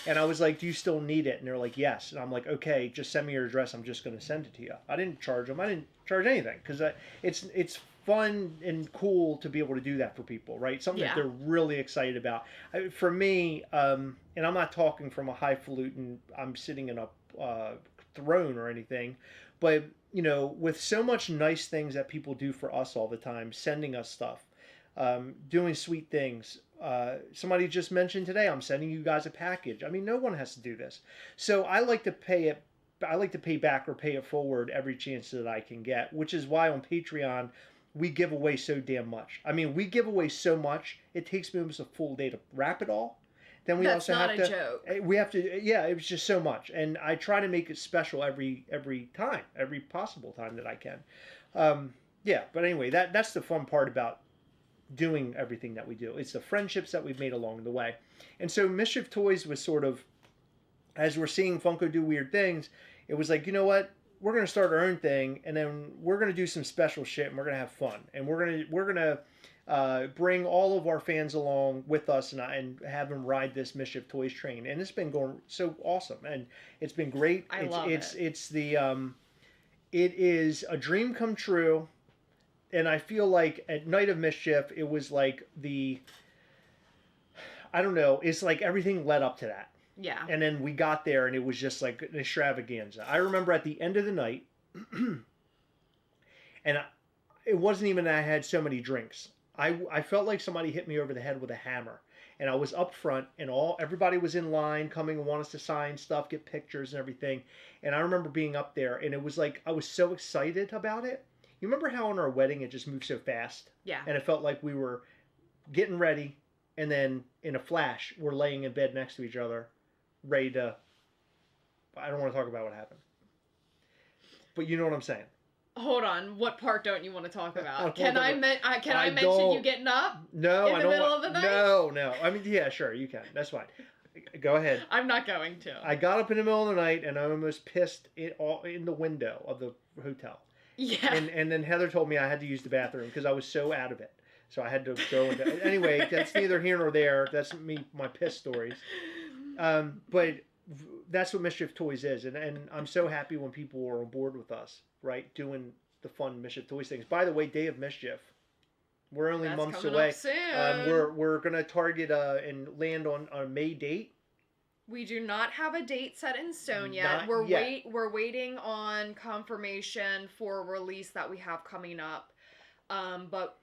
And I was like, "Do you still need it?" And they're like, "Yes." And I'm like, "Okay, just send me your address. I'm just going to send it to you." I didn't charge them. I didn't charge anything because it's fun and cool to be able to do that for people, right? Something that they're really excited about. For me, and I'm not talking from a highfalutin, I'm sitting in a throne or anything, but with so much nice things that people do for us all the time, sending us stuff, doing sweet things. Somebody just mentioned today, I'm sending you guys a package. I mean, no one has to do this. So I like to pay it. I like to pay back or pay it forward every chance that I can get, which is why on Patreon, we give away so damn much. I mean, we give away so much. It takes me almost a full day to wrap it all. Then we That's also not have a to. joke. We have to. Yeah, it was just so much, and I try to make it special every time, every possible time that I can. Yeah, but anyway, that's the fun part about doing everything that we do. It's the friendships that we've made along the way. And so Mischief Toys was sort of, as we're seeing Funko do weird things, it was like, you know what? We're going to start our own thing, and then we're going to do some special shit, and we're going to have fun. And we're going to bring all of our fans along with us and have them ride this Mischief Toys train. And it's been going so awesome, and it's been great. I love it. It is a dream come true. And I feel like at Night of Mischief, it was like I don't know, it's like everything led up to that. Yeah. And then we got there, and it was just like an extravaganza. I remember at the end of the night, and it wasn't even that I had so many drinks. I felt like somebody hit me over the head with a hammer. And I was up front, and everybody was in line coming and want us to sign stuff, get pictures and everything. And I remember being up there, and it was like I was so excited about it. You remember how on our wedding it just moved so fast? Yeah. And it felt like we were getting ready, and then in a flash, we're laying in bed next to each other, ready to... I don't want to talk about what happened. But you know what I'm saying. Hold on. What part don't you want to talk about? Can I mention you getting up? No, in the middle of the night? No. I mean, yeah, sure, you can. That's fine. Go ahead. I'm not going to. I got up in the middle of the night, and I almost pissed it all in the window of the hotel. Yeah. And then Heather told me I had to use the bathroom because I was so out of it. So I had to go into... Anyway, that's neither here nor there. That's my piss stories. But that's what Mischief Toys is. And I'm so happy when people are on board with us, right? Doing the fun Mischief Toys things. By the way, Day of Mischief. We're only months away. Up soon. We're going to target and land on a May date. We do not have a date set in stone yet. We're waiting on confirmation for a release that we have coming up. But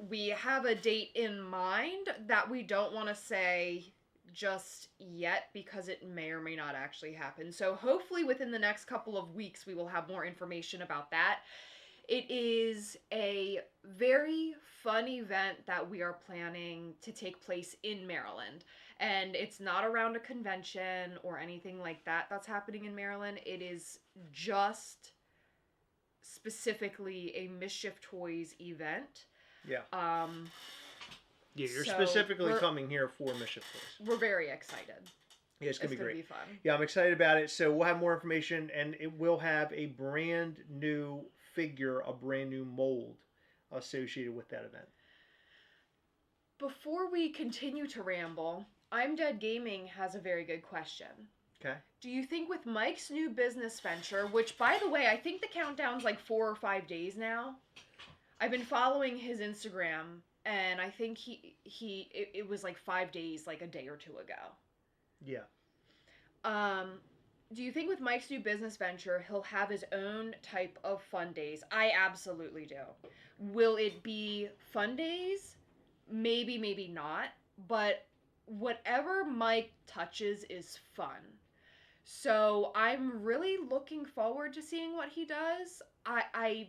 we have a date in mind that we don't want to say just yet because it may or may not actually happen. So hopefully within the next couple of weeks we will have more information about that. It is a very fun event that we are planning to take place in Maryland. And it's not around a convention or anything like that that's happening in Maryland. It is just specifically a Mischief Toys event. Yeah. Yeah, you're So specifically coming here for Mischief Toys. We're very excited. Yeah, it's going to be great. Be fun. Yeah, I'm excited about it. So we'll have more information, and it will have a brand new figure, a brand new mold associated with that event. Before we continue to ramble, I'm Dead Gaming has a very good question. Okay. Do you think with Mike's new business venture, which by the way, I think the countdown's like 4 or 5 days now. I've been following his Instagram, and I think it was like 5 days, like a day or two ago. Yeah. Do you think with Mike's new business venture, he'll have his own type of Fundays? I absolutely do. Will it be Fundays? Maybe, maybe not. But whatever Mike touches is fun. So I'm really looking forward to seeing what he does. I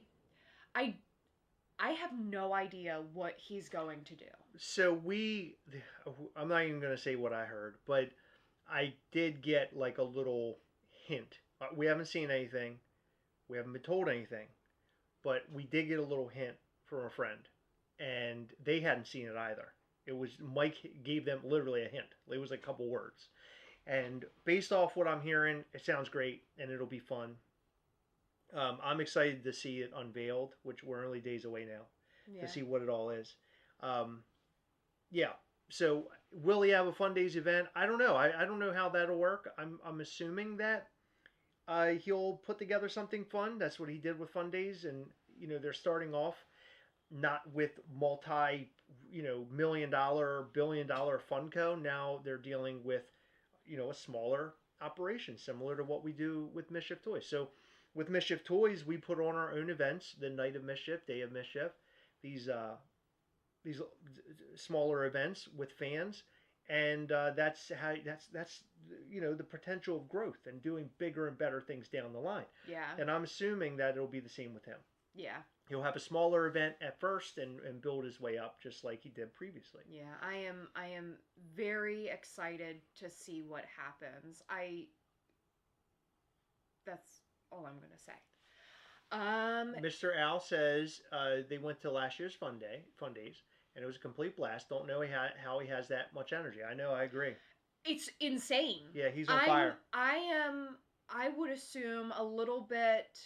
have no idea what he's going to do. So I'm not even going to say what I heard, but I did get like a little hint. We haven't seen anything. We haven't been told anything. But we did get a little hint from a friend. And they hadn't seen it either. It was Mike gave them literally a hint. It was like a couple words. And based off what I'm hearing, it sounds great and it'll be fun. I'm excited to see it unveiled, which we're only days away now, to see what it all is. Yeah. So will he have a Fundays event? I don't know. I don't know how that'll work. I'm assuming that he'll put together something fun. That's what he did with Fundays, and they're starting off not with multi, $1 million, $1 billion Funko. Now they're dealing with, a smaller operation, similar to what we do with Mischief Toys. So with Mischief Toys, we put on our own events: the Night of Mischief, Day of Mischief, these smaller events with fans, and that's the potential of growth and doing bigger and better things down the line. Yeah. And I'm assuming that it'll be the same with him. Yeah. He'll have a smaller event at first and build his way up just like he did previously. Yeah, I am very excited to see what happens. That's all I'm going to say. Mr. Al says they went to last year's Fundays, and it was a complete blast. Don't know how he has that much energy. I know, I agree. It's insane. Yeah, he's on fire. I would assume a little bit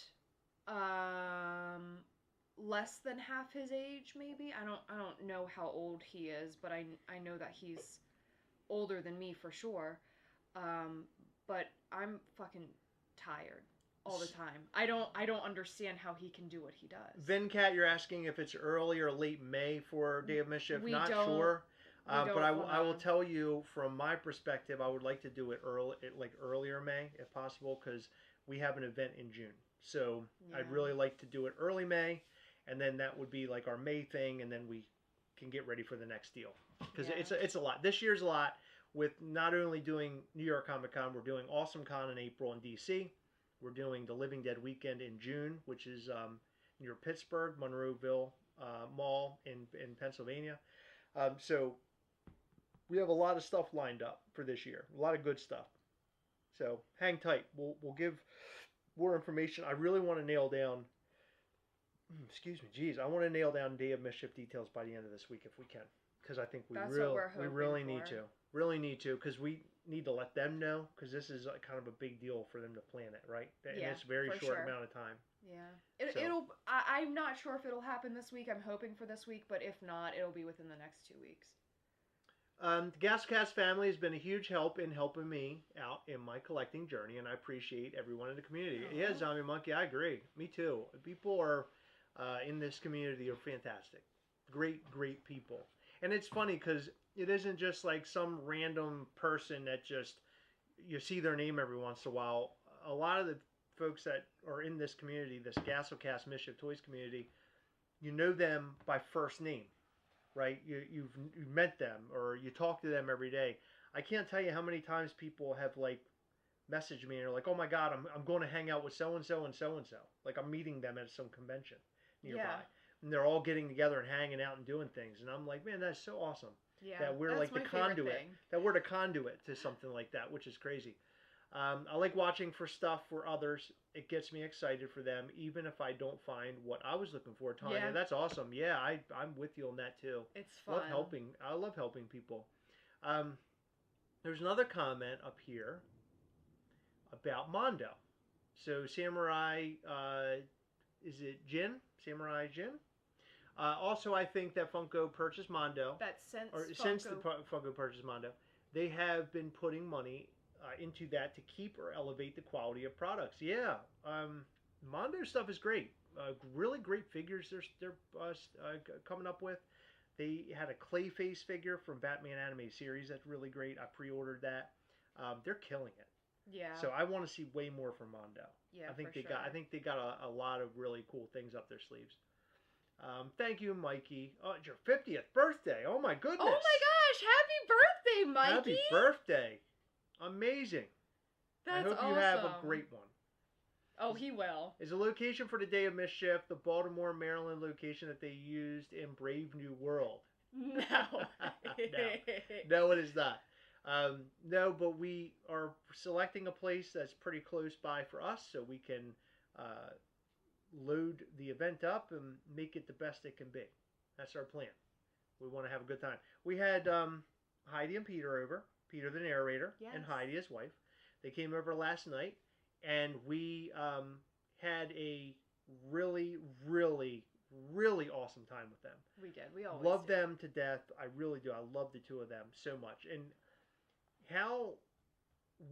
less than half his age, maybe. I don't know how old he is, but I know that he's older than me for sure. But I'm fucking tired all the time. I don't understand how he can do what he does. Venkat, you're asking if it's early or late May for Day of Mischief. Not sure. But I will tell you from my perspective, I would like to do it earlier May if possible, because we have an event in June. So yeah. I'd really like to do it early May, and then that would be like our May thing, and then we can get ready for the next deal. Because it's a lot. This year's a lot with not only doing New York Comic Con, we're doing Awesome Con in April in DC. We're doing the Living Dead weekend in June, which is near Pittsburgh, Monroeville Mall in Pennsylvania. So we have a lot of stuff lined up for this year. A lot of good stuff. So hang tight. We'll give more information. I really want to nail down. I want to nail down Day of Mischief details by the end of this week if we can, because I think we really need to. Really need to, because we need to let them know, because this is kind of a big deal for them to plan it, right? And it's a very short amount of time. Yeah. I'm not sure if it'll happen this week. I'm hoping for this week, but if not, it'll be within the next 2 weeks. The Gastlecast family has been a huge help in helping me out in my collecting journey, and I appreciate everyone in the community. Oh. Yeah, Zombie Monkey, I agree. Me too. People are in this community are fantastic. Great people. And it's funny because it isn't just like some random person that just you see their name every once in a while. A lot of the folks that are in this community, this Gastlecast Mischief Toys community, you know them by first name, right? You've met them or you talk to them every day. I can't tell you how many times people have like messaged me and are like, "Oh my God, I'm going to hang out with so and so and so and so." Like I'm meeting them at some convention nearby, Yeah. and they're all getting together and hanging out and doing things. And I'm like, man, that's so awesome Yeah. that we're That's like the my favorite conduit, thing. that we're the conduit to something like that, which is crazy. I like watching for stuff for others. It gets me excited for them, even if I don't find what I was looking for. Tanya, Yeah. that's awesome. Yeah, I'm with you on that too. It's Love fun. helping. I love helping people. Um, there's another comment up here about Mondo. So Samurai, is it Jin? Samurai Jin? Also, I think that Funko purchased Mondo, That since or Funko... since the Funko purchased Mondo, they have been putting money into that to keep or elevate the quality of products. Yeah, Mondo stuff is great. Really great figures they're coming up with. They had a Clayface figure from Batman animated series that's really great. I pre-ordered that. They're killing it. Yeah. So I want to see way more from Mondo. Yeah, I think for they sure. got. I think they got a lot of really cool things up their sleeves. Thank you, Mikey. Oh, it's your 50th birthday. Oh my goodness. Oh my gosh! Happy birthday, Mikey! Happy birthday. Amazing. That's I hope awesome. you have a great one. Oh, he will. Is the location for the Day of Mischief the Baltimore, Maryland location that they used in Brave New World? No. No, it is not. No, but we are selecting a place that's pretty close by for us so we can load the event up and make it the best it can be. That's our plan. We want to have a good time. We had Heidi and Peter over, Peter the narrator, Yes. and Heidi his wife. They came over last night, and we had a really, really, really awesome time with them. We did. We always Love do. them to death. I really do. I love the two of them so much. And how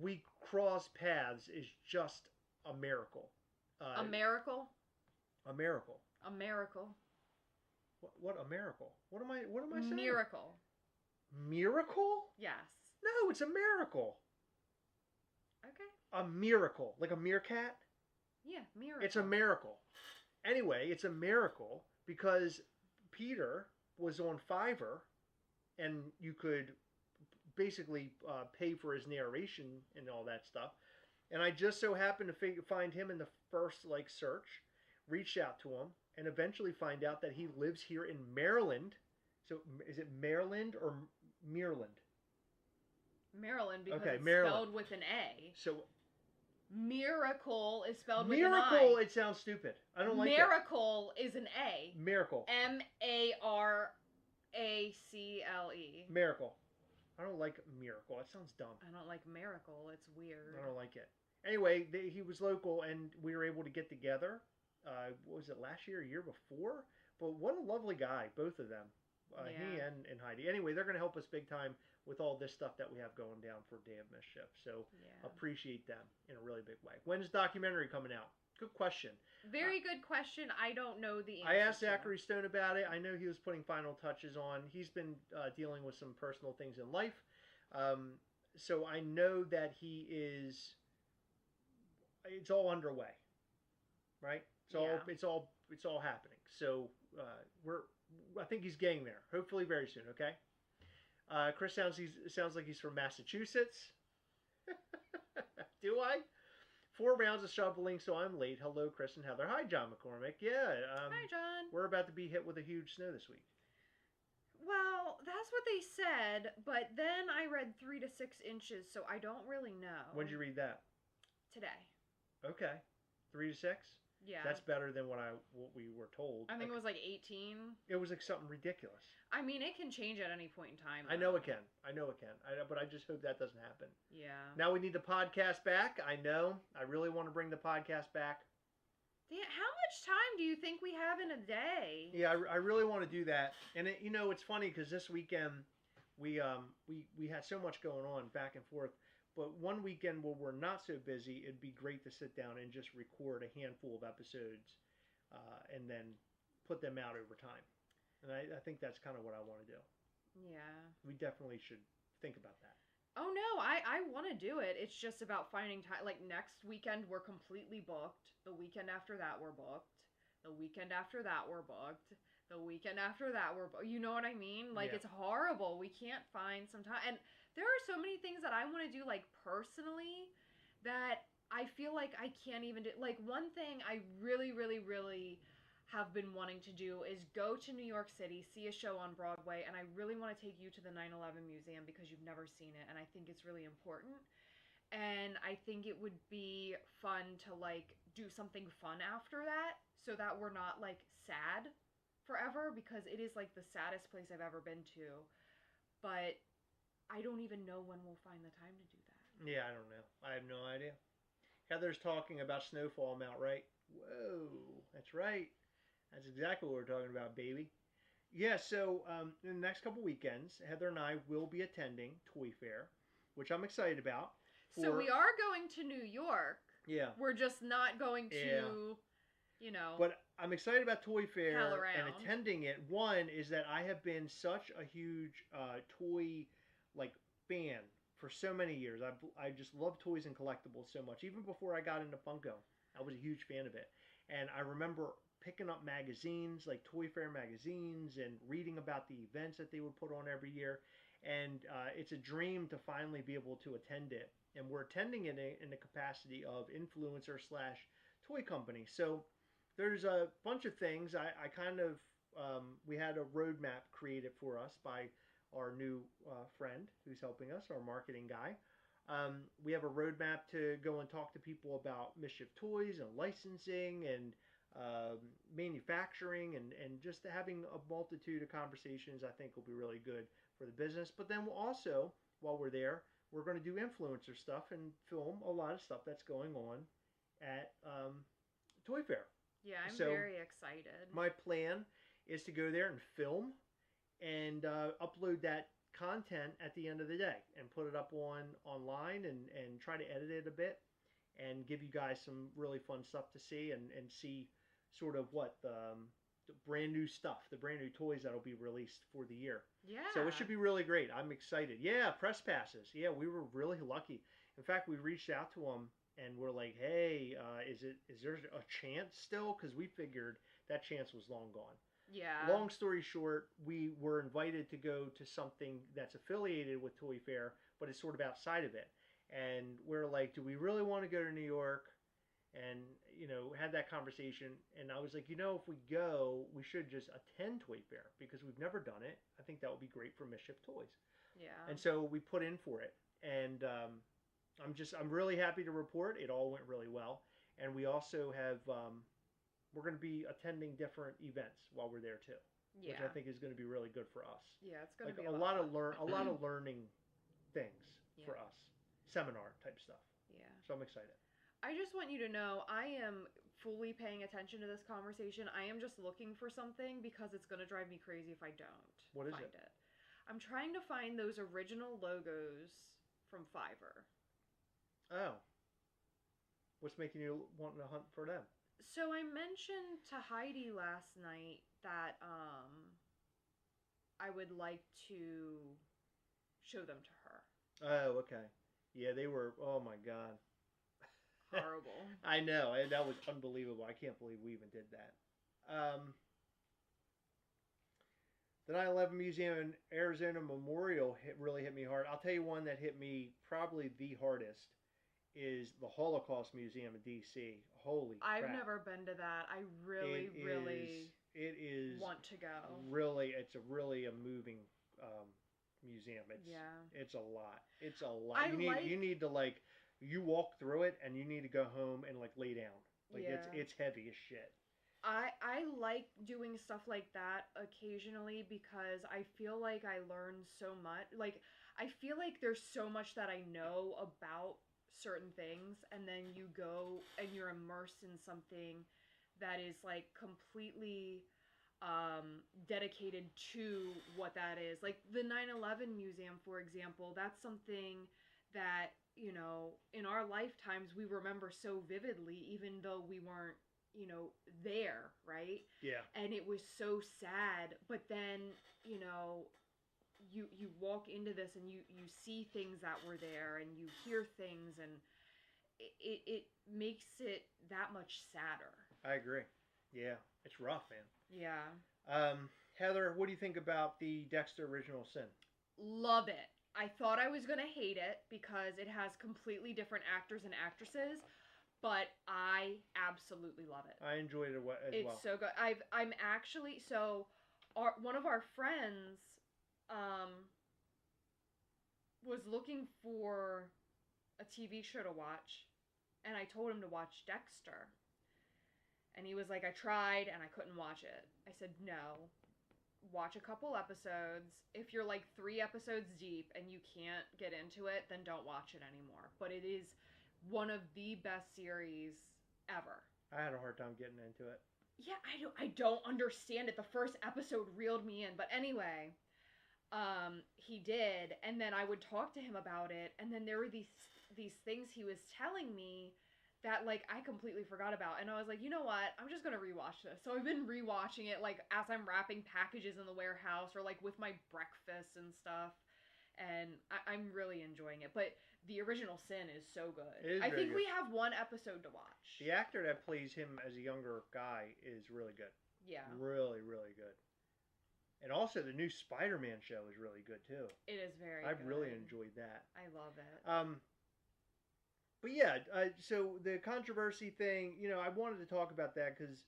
we cross paths is just a miracle. A miracle? A miracle. A miracle. What a miracle? What am I saying? Miracle. Miracle? Yes. No, it's a miracle. Okay. A miracle, like a meerkat. Yeah, miracle. It's a miracle. Anyway, it's a miracle because Peter was on Fiverr, and you could basically pay for his narration and all that stuff. And I just so happened to find him in the first search, reached out to him, and eventually find out that he lives here in Maryland. So is it Maryland or Meerland? Maryland, because Okay, it's Maryland. spelled with an A. So Miracle is spelled with miracle, an I. it sounds stupid. I don't like Miracle is an A. it. Miracle. M-A-R-A-C-L-E. Miracle. I don't like miracle. It sounds dumb. I don't like miracle. It's weird. I don't like it. Anyway, he was local, and we were able to get together. What was it, last year or year before? But what a lovely guy, both of them. He Yeah. and Heidi. Anyway, they're going to help us big time with all this stuff that we have going down for Day of Mischief. So Yeah. appreciate them in a really big way. When's the documentary coming out? Good question. Very good question. I don't know the answer. I asked to. Zachary Stone about it. I know he was putting final touches on. He's been dealing with some personal things in life. So I know that he is. It's all underway, right? It's all happening. So I think he's getting there. Hopefully very soon. Okay. Chris sounds like he's from Massachusetts. Do I? 4 rounds of shoveling, so I'm late. Hello, Chris and Heather. Hi, John McCormick. Yeah. Hi, John. We're about to be hit with a huge snow this week. Well, that's what they said, but then I read 3 to 6 inches, so I don't really know. When did you read that? Today. Okay. 3 to 6? Yeah. That's better than what we were told. I think it was like 18. It was like something ridiculous. I mean, it can change at any point in time. I know it can. But I just hope that doesn't happen. Yeah. Now we need the podcast back. I know. I really want to bring the podcast back. How much time do you think we have in a day? Yeah, I really want to do that. And it's funny because this weekend we had so much going on back and forth. But one weekend where we're not so busy, it'd be great to sit down and just record a handful of episodes and then put them out over time. And I think that's kind of what I want to do. Yeah. We definitely should think about that. Oh, no, I want to do it. It's just about finding time. Like, next weekend, we're completely booked. The weekend after that, we're booked. The weekend after that, we're booked. The weekend after that, we're booked. You know what I mean? Like, Yeah. It's horrible. We can't find some time. And There are so many things that I want to do, like, personally, that I feel like I can't even do. Like, one thing I really, really, really have been wanting to do is go to New York City, see a show on Broadway, and I really want to take you to the 9/11 Museum because you've never seen it, and I think it's really important. And I think it would be fun to, like, do something fun after that so that we're not, like, sad forever, because it is, like, the saddest place I've ever been to. But I don't even know when we'll find the time to do that. Yeah, I don't know. I have no idea. Heather's talking about Snowfall Mount, right? Whoa, that's right. That's exactly what we're talking about, baby. Yeah, so in the next couple weekends, Heather and I will be attending Toy Fair, which I'm excited about. So we are going to New York. Yeah. We're just not going to, But I'm excited about Toy Fair and around. attending it. One is that I have been such a huge toy fan for so many years. I just love toys and collectibles so much. Even before I got into Funko, I was a huge fan of it. And I remember picking up magazines, like Toy Fair magazines, and reading about the events that they would put on every year. And it's a dream to finally be able to attend it. And we're attending it in the capacity of influencer slash toy company. So there's a bunch of things. I kind of, we had a roadmap created for us by our new friend who's helping us, our marketing guy. We have a roadmap to go and talk to people about Mischief toys and licensing and manufacturing and just having a multitude of conversations I think will be really good for the business. But then we'll also, while we're there, we're going to do influencer stuff and film a lot of stuff that's going on at Toy Fair. Yeah, I'm very excited. My plan is to go there and film and upload that content at the end of the day and put it up online and try to edit it a bit and give you guys some really fun stuff to see and see sort of what the brand new stuff, the brand new toys that'll be released for the year. Yeah. So it should be really great. I'm excited. Yeah, press passes. Yeah, we were really lucky. In fact, we reached out to them and we're like, hey, is there a chance still? Because we figured that chance was long gone. Yeah. Long story short, we were invited to go to something that's affiliated with Toy Fair, but it's sort of outside of it. And we're like, do we really want to go to New York? And, had that conversation. And I was like, if we go, we should just attend Toy Fair because we've never done it. I think that would be great for Mischief Toys. Yeah. And so we put in for it. And I'm really happy to report it all went really well. And we also have, we're going to be attending different events while we're there too. Yeah. Which I think is going to be really good for us. Yeah, it's going to be a lot of learning things for us. Seminar type stuff. Yeah. So I'm excited. I just want you to know I am fully paying attention to this conversation. I am just looking for something because it's going to drive me crazy if I don't find it. I'm trying to find those original logos from Fiverr. Oh. What's making you want to hunt for them? So I mentioned to Heidi last night that I would like to show them to her. Oh, okay. Yeah, they were, oh my God. Horrible. I know. That was unbelievable. I can't believe we even did that. The 9/11 Museum and Arizona Memorial really hit me hard. I'll tell you one that hit me probably the hardest is the Holocaust Museum in D.C. Holy crap. I've never been to that. I really want to go. It's really a moving museum. It's a lot. It's a lot. You need to you walk through it and you need to go home and lay down. It's heavy as shit. I like doing stuff like that occasionally because I feel like I learn so much. I feel like there's so much that I know about certain things, and then you go and you're immersed in something that is completely dedicated to what that is. Like the 9/11 Museum, for example, that's something that, in our lifetimes we remember so vividly, even though we weren't, there, right? Yeah. And it was so sad, but then, you walk into this and you see things that were there and you hear things, and it makes it that much sadder. I agree. Yeah, it's rough, man. Yeah. Heather, what do you think about the Dexter Original Sin? Love it. I thought I was gonna hate it because it has completely different actors and actresses, but I absolutely love it. I enjoyed it as well. It's so good. I'm actually one of our friends was looking for a TV show to watch, and I told him to watch Dexter. And he was like, I tried and I couldn't watch it. I said, no. Watch a couple episodes. If you're like 3 episodes deep and you can't get into it, then don't watch it anymore. But it is one of the best series ever. I had a hard time getting into it. Yeah, I don't understand it. The first episode reeled me in. But anyway, he did, and then I would talk to him about it, and then there were these things he was telling me that like I completely forgot about, and I was like, you know what, I'm just gonna rewatch this. So I've been rewatching it like as I'm wrapping packages in the warehouse or like with my breakfast and stuff, and I'm really enjoying it. But the original Sin is so good. I think we have 1 episode to watch. The actor that plays him as a younger guy is really good. Yeah, really, really good. And also the new Spider-Man show is really good too. It is very I've good. really enjoyed that. I love it. But yeah, so the controversy thing, you know, I wanted to talk about that because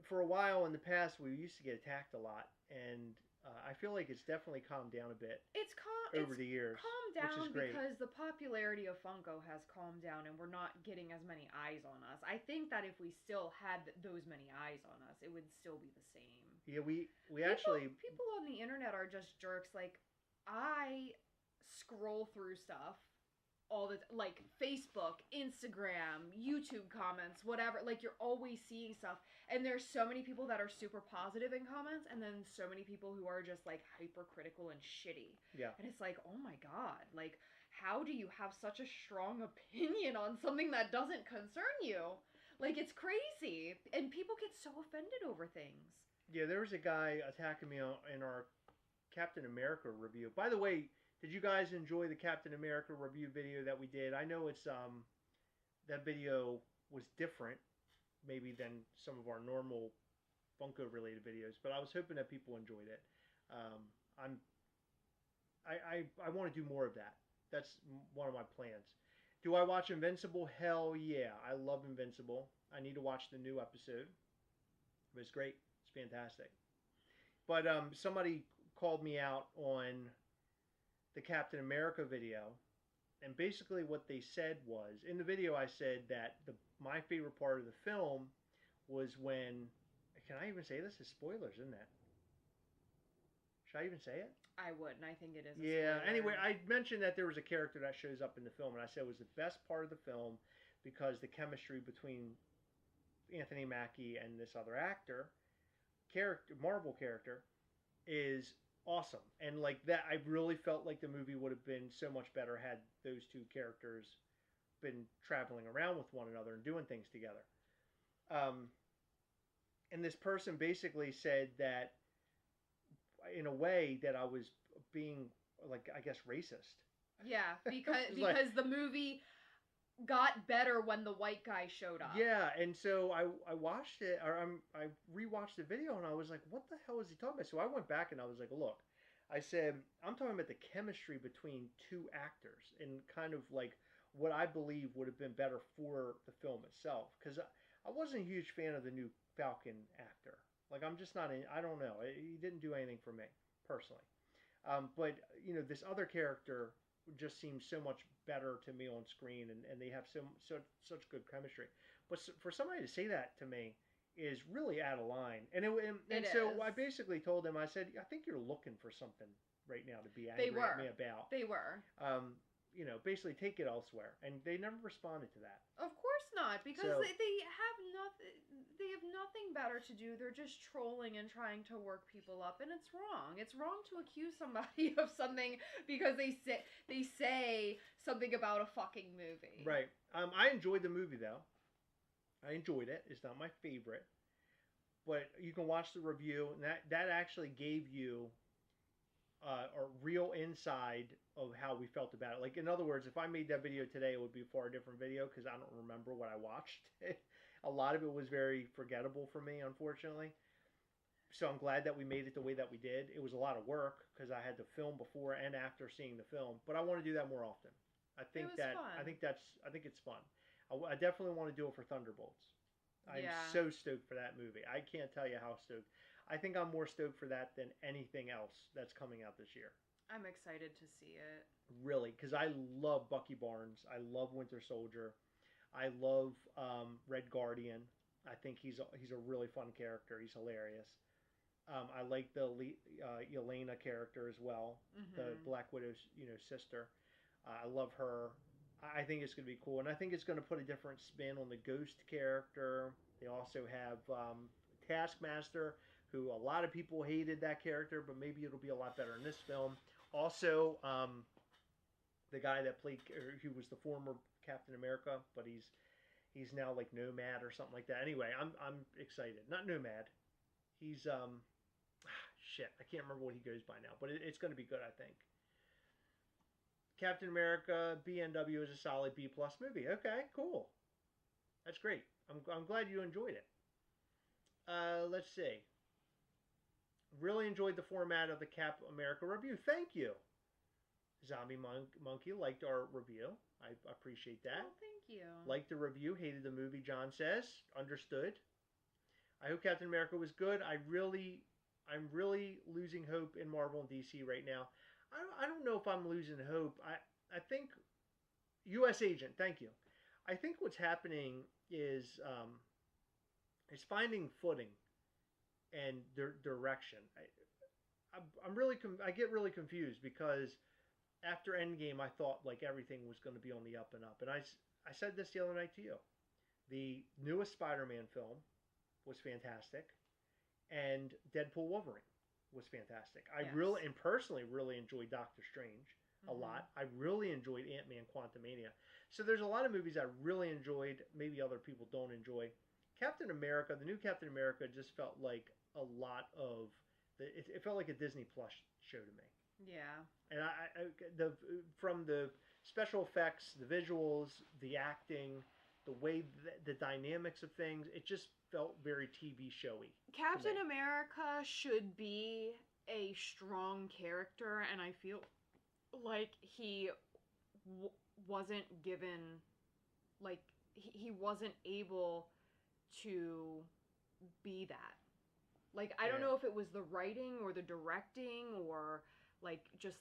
for a while in the past we used to get attacked a lot, and I feel like it's definitely calmed down a bit. It's over the years, calmed down which is great. Because the popularity of Funko has calmed down, and we're not getting as many eyes on us. I think that if we still had those many eyes on us, it would still be the same. Yeah, we people on the internet are just jerks. Like, I scroll through stuff all the like Facebook, Instagram, YouTube comments, whatever. Like, you're always seeing stuff, and there's so many people that are super positive in comments, and then so many people who are just like hypercritical and shitty. Yeah. And it's like, oh my god, like, how do you have such a strong opinion on something that doesn't concern you? Like, it's crazy, and people get so offended over things. Yeah, there was a guy attacking me in our Captain America review. By the way, did you guys enjoy the Captain America review video that we did? I know it's that video was different maybe than some of our normal Funko related videos, but I was hoping that people enjoyed it. I want to do more of that. That's one of my plans. Do I watch Invincible? Hell yeah. I love Invincible. I need to watch the new episode. But it's great. It's fantastic. But somebody called me out on the Captain America video, and basically what they said was, in the video I said that my favorite part of the film was when, can I even say this? It's spoilers, isn't it? Should I even say it? I would, and I think it is. Yeah, anyway, I mentioned that there was a character that shows up in the film, and I said it was the best part of the film because the chemistry between Anthony Mackie and this other Marvel character, is awesome. And like that, I really felt like the movie would have been so much better had those two characters been traveling around with one another and doing things together. And this person basically said that in a way that I was being, like, I guess, racist. Yeah, because the movie got better when the white guy showed up. Yeah, and so I watched it, or I rewatched the video, and I was like, what the hell is he talking about? So I went back and I was like, look, I said, I'm talking about the chemistry between two actors and kind of like what I believe would have been better for the film itself. Because I wasn't a huge fan of the new Falcon actor. Like, I'm just not I don't know. He didn't do anything for me, personally. But, you know, this other character just seems so much better to me on screen, and they have such good chemistry. But for somebody to say that to me is really out of line. And so I basically told them, I said, I think you're looking for something right now to be angry at me about. They were. You know, basically take it elsewhere. And they never responded to that. Of course not, because they have nothing better to do. They're just trolling and trying to work people up, and it's wrong. It's wrong to accuse somebody of something because they say something about a fucking movie. Right. I enjoyed the movie though. I enjoyed it. It's not my favorite, but you can watch the review, and that actually gave you a real inside of how we felt about it. Like, in other words, if I made that video today, it would be a far different video because I don't remember what I watched. A lot of it was very forgettable for me, unfortunately. So I'm glad that we made it the way that we did. It was a lot of work because I had to film before and after seeing the film, but I want to do that more often. It was fun. I think it's fun. I definitely want to do it for Thunderbolts. I'm Yeah. so stoked for that movie. I can't tell you how stoked. I think I'm more stoked for that than anything else that's coming out this year. I'm excited to see it. Really, because I love Bucky Barnes. I love Winter Soldier. I love Red Guardian. I think he's a really fun character. He's hilarious. I like the Yelena character as well, the Black Widow's sister. I love her. I think it's going to be cool, and I think it's going to put a different spin on the Ghost character. They also have Taskmaster, who a lot of people hated that character, but maybe it'll be a lot better in this film. Also, the guy that played, who was the former Captain America, but he's now like Nomad or something like that. Anyway, I'm excited. Not Nomad. He's shit. I can't remember what he goes by now, but it's going to be good, I think. Captain America BNW is a solid B+ movie. Okay, cool. That's great. I'm glad you enjoyed it. Let's see. Really enjoyed the format of the Cap America review. Thank you. Zombie Monkey liked our review. I appreciate that. Oh, thank you. Liked the review. Hated the movie, John says. Understood. I hope Captain America was good. I'm really losing hope in Marvel and DC right now. I don't know if I'm losing hope. I think U.S. Agent. Thank you. I think what's happening is finding footing and direction. I get really confused because after Endgame, I thought like everything was going to be on the up and up. And I said this the other night to you. The newest Spider-Man film was fantastic, and Deadpool Wolverine was fantastic. I really, and personally, really enjoyed Doctor Strange a lot. I really enjoyed Ant-Man Quantumania. So there's a lot of movies I really enjoyed. Maybe other people don't enjoy. Captain America, the new Captain America, just felt like a lot of it felt like a Disney Plus show to me. Yeah. And from the special effects, the visuals, the acting, the way the dynamics of things, it just felt very TV showy. Captain America should be a strong character, and I feel like he wasn't given, like, he wasn't able to be that. Like, I don't know if it was the writing or the directing or, like, just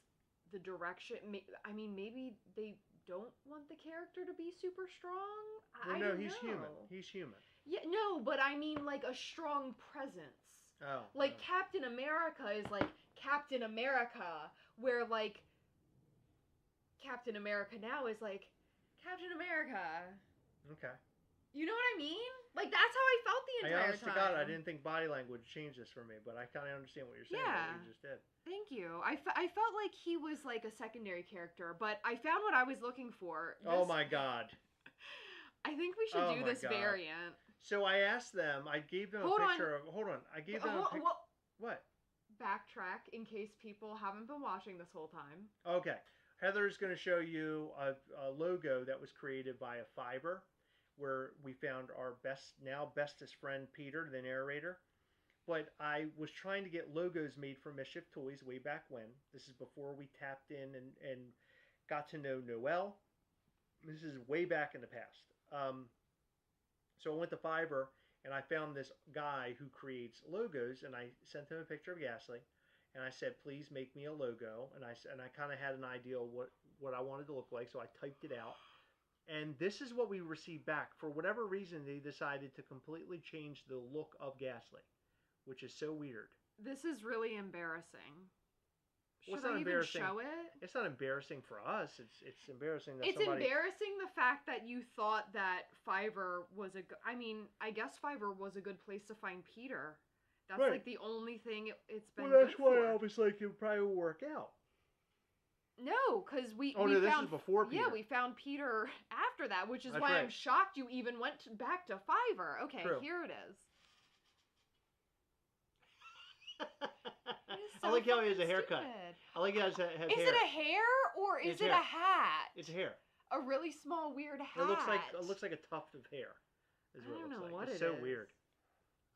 the direction. I mean, maybe they don't want the character to be super strong. Well, no, he's human. He's human. Yeah, no, but I mean, like, a strong presence. Oh. Like, Captain America is, like, Captain America, where, like, Captain America now is, like, Captain America. Okay. You know what I mean? Like, that's how I felt the entire time. Honest to God, I didn't think body language changed this for me, but I kind of understand what you're saying. Yeah. What you just did. Thank you. I felt like he was, like, a secondary character, but I found what I was looking for. Oh, my God. I think we should do this variant. So I asked them, I gave them a picture of... Hold on. I gave them a picture... What? Backtrack in case people haven't been watching this whole time. Okay. Heather's going to show you a logo that was created via Fiverr, where we found our bestest friend, Peter, the narrator. But I was trying to get logos made for Mischief Toys way back when. This is before we tapped in and got to know Noelle. This is way back in the past. So I went to Fiverr and I found this guy who creates logos, and I sent him a picture of Ghastly, and I said, please make me a logo. And I kind of had an idea of what I wanted to look like, so I typed it out. And this is what we received back. For whatever reason, they decided to completely change the look of Ghastly, which is so weird. This is really embarrassing. Should I even show it? It's not embarrassing for us. It's embarrassing that It's embarrassing the fact that you thought that Fiverr was I mean, I guess Fiverr was a good place to find Peter. That's right. Like the only thing it's been good for. Well, that's why I was like, it probably will work out. No, because we no, this found is before Peter. Yeah, we found Peter after that, which is that's why right. I'm shocked you even went back to Fiverr. Okay, True. Here it is. I like how he has a haircut. Stupid. I like how he has hair. Is it a hair or is it a hat? It's hair. A really small weird hat. It looks like a tuft of hair. I don't know what it is. It's so weird.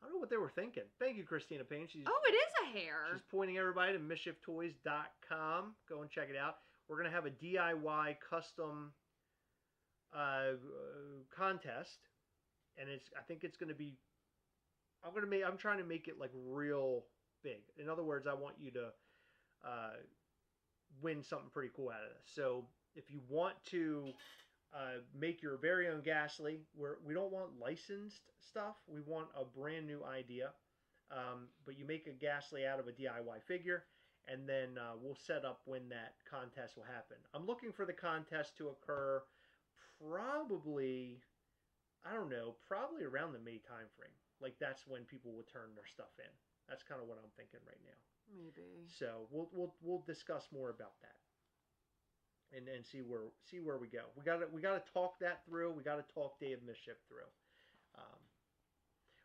I don't know what they were thinking. Thank you, Christina Payne. Oh, it is a hair. She's pointing everybody to mischieftoys.com. Go and check it out. We're going to have a DIY custom contest, and I think it's going to be. I'm trying to make it like real big. In other words, I want you to win something pretty cool out of this. So if you want to make your very own Ghastly, we don't want licensed stuff. We want a brand new idea. But you make a Ghastly out of a DIY figure, and then we'll set up when that contest will happen. I'm looking for the contest to occur probably, I don't know, probably around the May timeframe. Like that's when people will turn their stuff in. That's kind of what I'm thinking right now. Maybe. So we'll discuss more about that, and see where we go. We got to talk that through. We got to talk Day of Mischief through.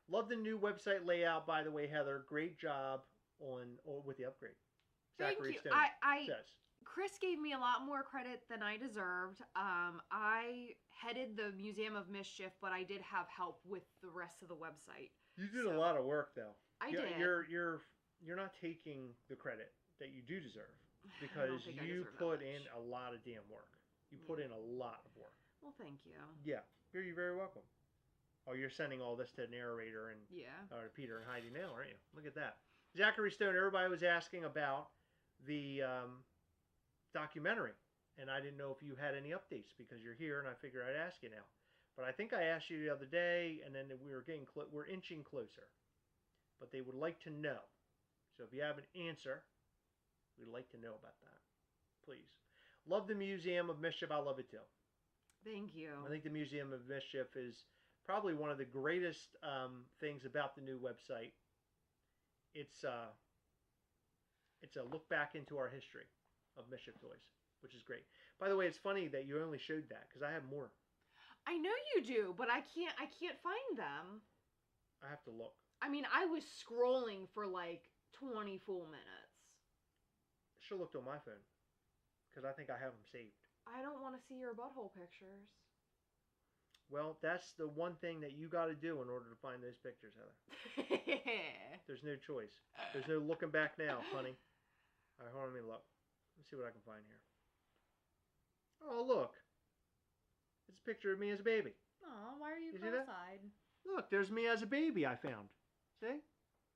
Love the new website layout, by the way, Heather. Great job with the upgrade. Thank Zachary you. Stone says. Chris gave me a lot more credit than I deserved. I headed the Museum of Mischief, but I did have help with the rest of the website. You did a lot of work, though. I did. You're not taking the credit that you do deserve because you put in a lot of damn work. You put in a lot of work. Well, thank you. Yeah, you're very welcome. Oh, you're sending all this to narrator and to Peter and Heidi now, aren't you? Look at that. Zachary Stone. Everybody was asking about the documentary, and I didn't know if you had any updates because you're here, and I figured I'd ask you now. But I think I asked you the other day, and then we're inching closer. But they would like to know. So if you have an answer, we'd like to know about that. Please. Love the Museum of Mischief. I love it too. Thank you. I think the Museum of Mischief is probably one of the greatest things about the new website. It's a look back into our history of Mischief toys, which is great. By the way, it's funny that you only showed that because I have more. I know you do, but I can't find them. I have to look. I mean, I was scrolling for like 20 full minutes. I should have looked on my phone because I think I have them saved. I don't want to see your butthole pictures. Well, that's the one thing that you got to do in order to find those pictures, Heather. There's no choice. There's no looking back now, honey. All right, hold on, let me look. Let's see what I can find here. Oh, look. It's a picture of me as a baby. Aw, why are you outside? Look, there's me as a baby I found. See?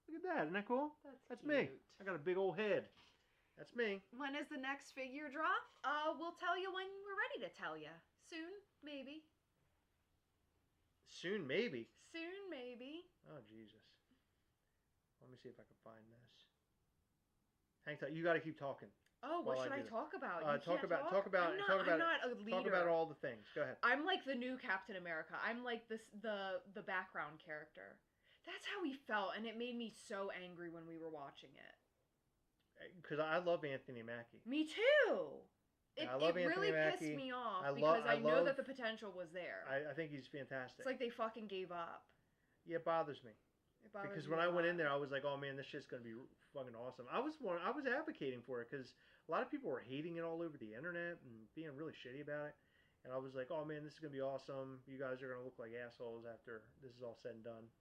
Look at that. Isn't that cool? That's cute. Me. I got a big old head. That's me. When is the next figure drop? We'll tell you when we're ready to tell you. Soon, maybe. Soon, maybe? Soon, maybe. Oh, Jesus. Let me see if I can find this. Hang tight. You got to keep talking. Oh, what should I talk about? Talk about I'm not a leader. Talk about all the things. Go ahead. I'm like the new Captain America. I'm like the background character. That's how he felt, and it made me so angry when we were watching it. Because I love Anthony Mackie. Me too. I love it really Anthony pissed Mackie. me off because I know that the potential was there. I think he's fantastic. It's like they fucking gave up. Yeah, it bothers me. Because when I went in there, I was like, "Oh man, this shit's gonna be fucking awesome." I was advocating for it because a lot of people were hating it all over the internet and being really shitty about it. And I was like, "Oh man, this is gonna be awesome. You guys are gonna look like assholes after this is all said and done."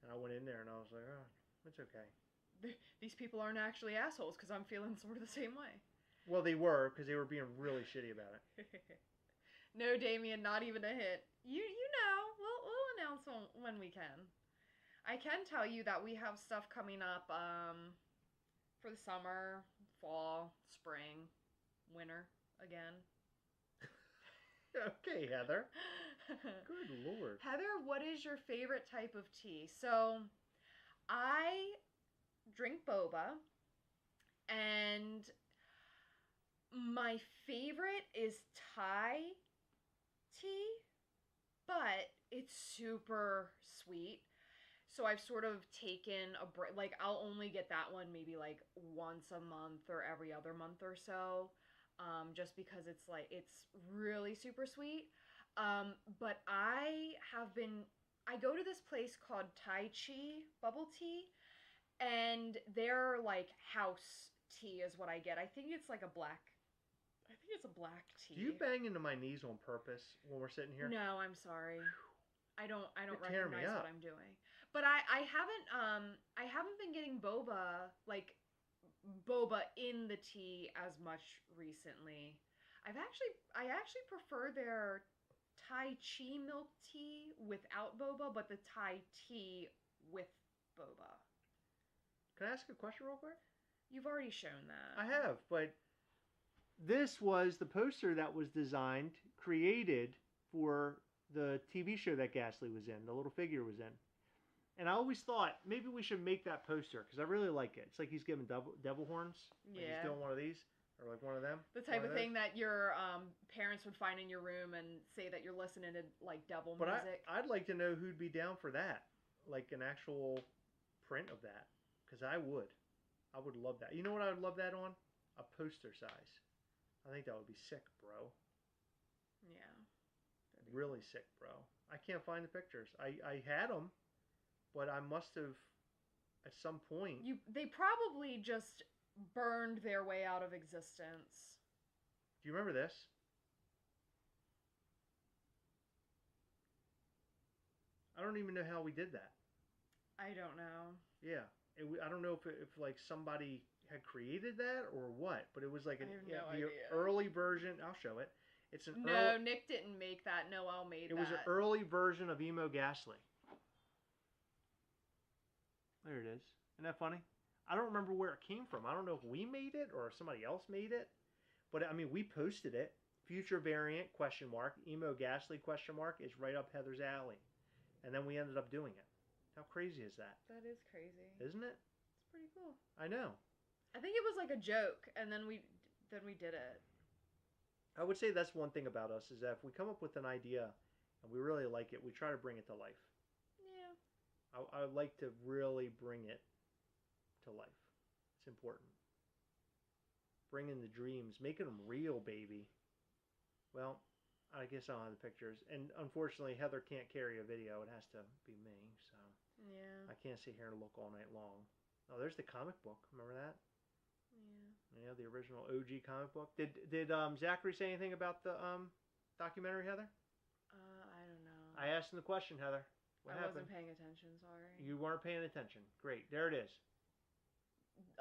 And I went in there and I was like, "Oh, it's okay." These people aren't actually assholes because I'm feeling sort of the same way. Well, they were because they were being really shitty about it. No, Damien, not even a hit. You know, we'll announce when we can. I can tell you that we have stuff coming up for the summer, fall, spring, winter again. Okay, Heather. Good Lord. Heather, what is your favorite type of tea? So, I drink boba, and my favorite is Thai tea, but it's super sweet. So I've sort of taken a break. Like, I'll only get that one maybe like once a month or every other month or so, just because it's really super sweet. But I go to this place called Tai Chi Bubble Tea, and their like house tea is what I get. I think it's a black tea. Do you bang into my knees on purpose when we're sitting here? No, I'm sorry. I don't recognize what I'm doing. But I haven't been getting boba in the tea as much recently. I actually prefer their Thai Chi milk tea without boba, but the Thai tea with boba. Can I ask a question real quick? You've already shown that. I have, but this was the poster that was designed, created for the TV show that Ghastly was in, the little figure was in. And I always thought maybe we should make that poster because I really like it. It's like he's giving devil horns. Like Yeah. he's doing one of these or like one of them. The type of thing that your parents would find in your room and say that you're listening to like devil music. I'd like to know who'd be down for that, like an actual print of that, because I would love that. You know what I would love that on? A poster size. I think that would be sick, bro. Yeah. Really sick, bro. I can't find the pictures. I had them, but I must have at some point. They probably just burned their way out of existence. Do you remember this? I don't even know how we did that. I don't know. Yeah, I don't know if like somebody had created that or what, but it was like the early version. I'll show it. It's an Nick didn't make that. Noel made that. It was an early version of Emo Ghastly. There it is. Isn't that funny? I don't remember where it came from. I don't know if we made it or if somebody else made it, but I mean we posted it. Future variant ? Emo Ghastly ? Is right up Heather's alley, and then we ended up doing it. How crazy is that? That is crazy. Isn't it? It's pretty cool. I know. I think it was like a joke, and then we did it. I would say that's one thing about us is that if we come up with an idea and we really like it, we try to bring it to life. Yeah. I would like to really bring it to life. It's important. Bringing the dreams, making them real, baby. Well, I guess I don't have the pictures. And unfortunately, Heather can't carry a video. It has to be me, so yeah. I can't sit here and look all night long. Oh, there's the comic book. Remember that? Yeah. Yeah, the original OG comic book. Did Zachary say anything about the documentary, Heather? I don't know. I asked him the question, Heather. What happened? Wasn't paying attention, sorry. You weren't paying attention. Great. There it is.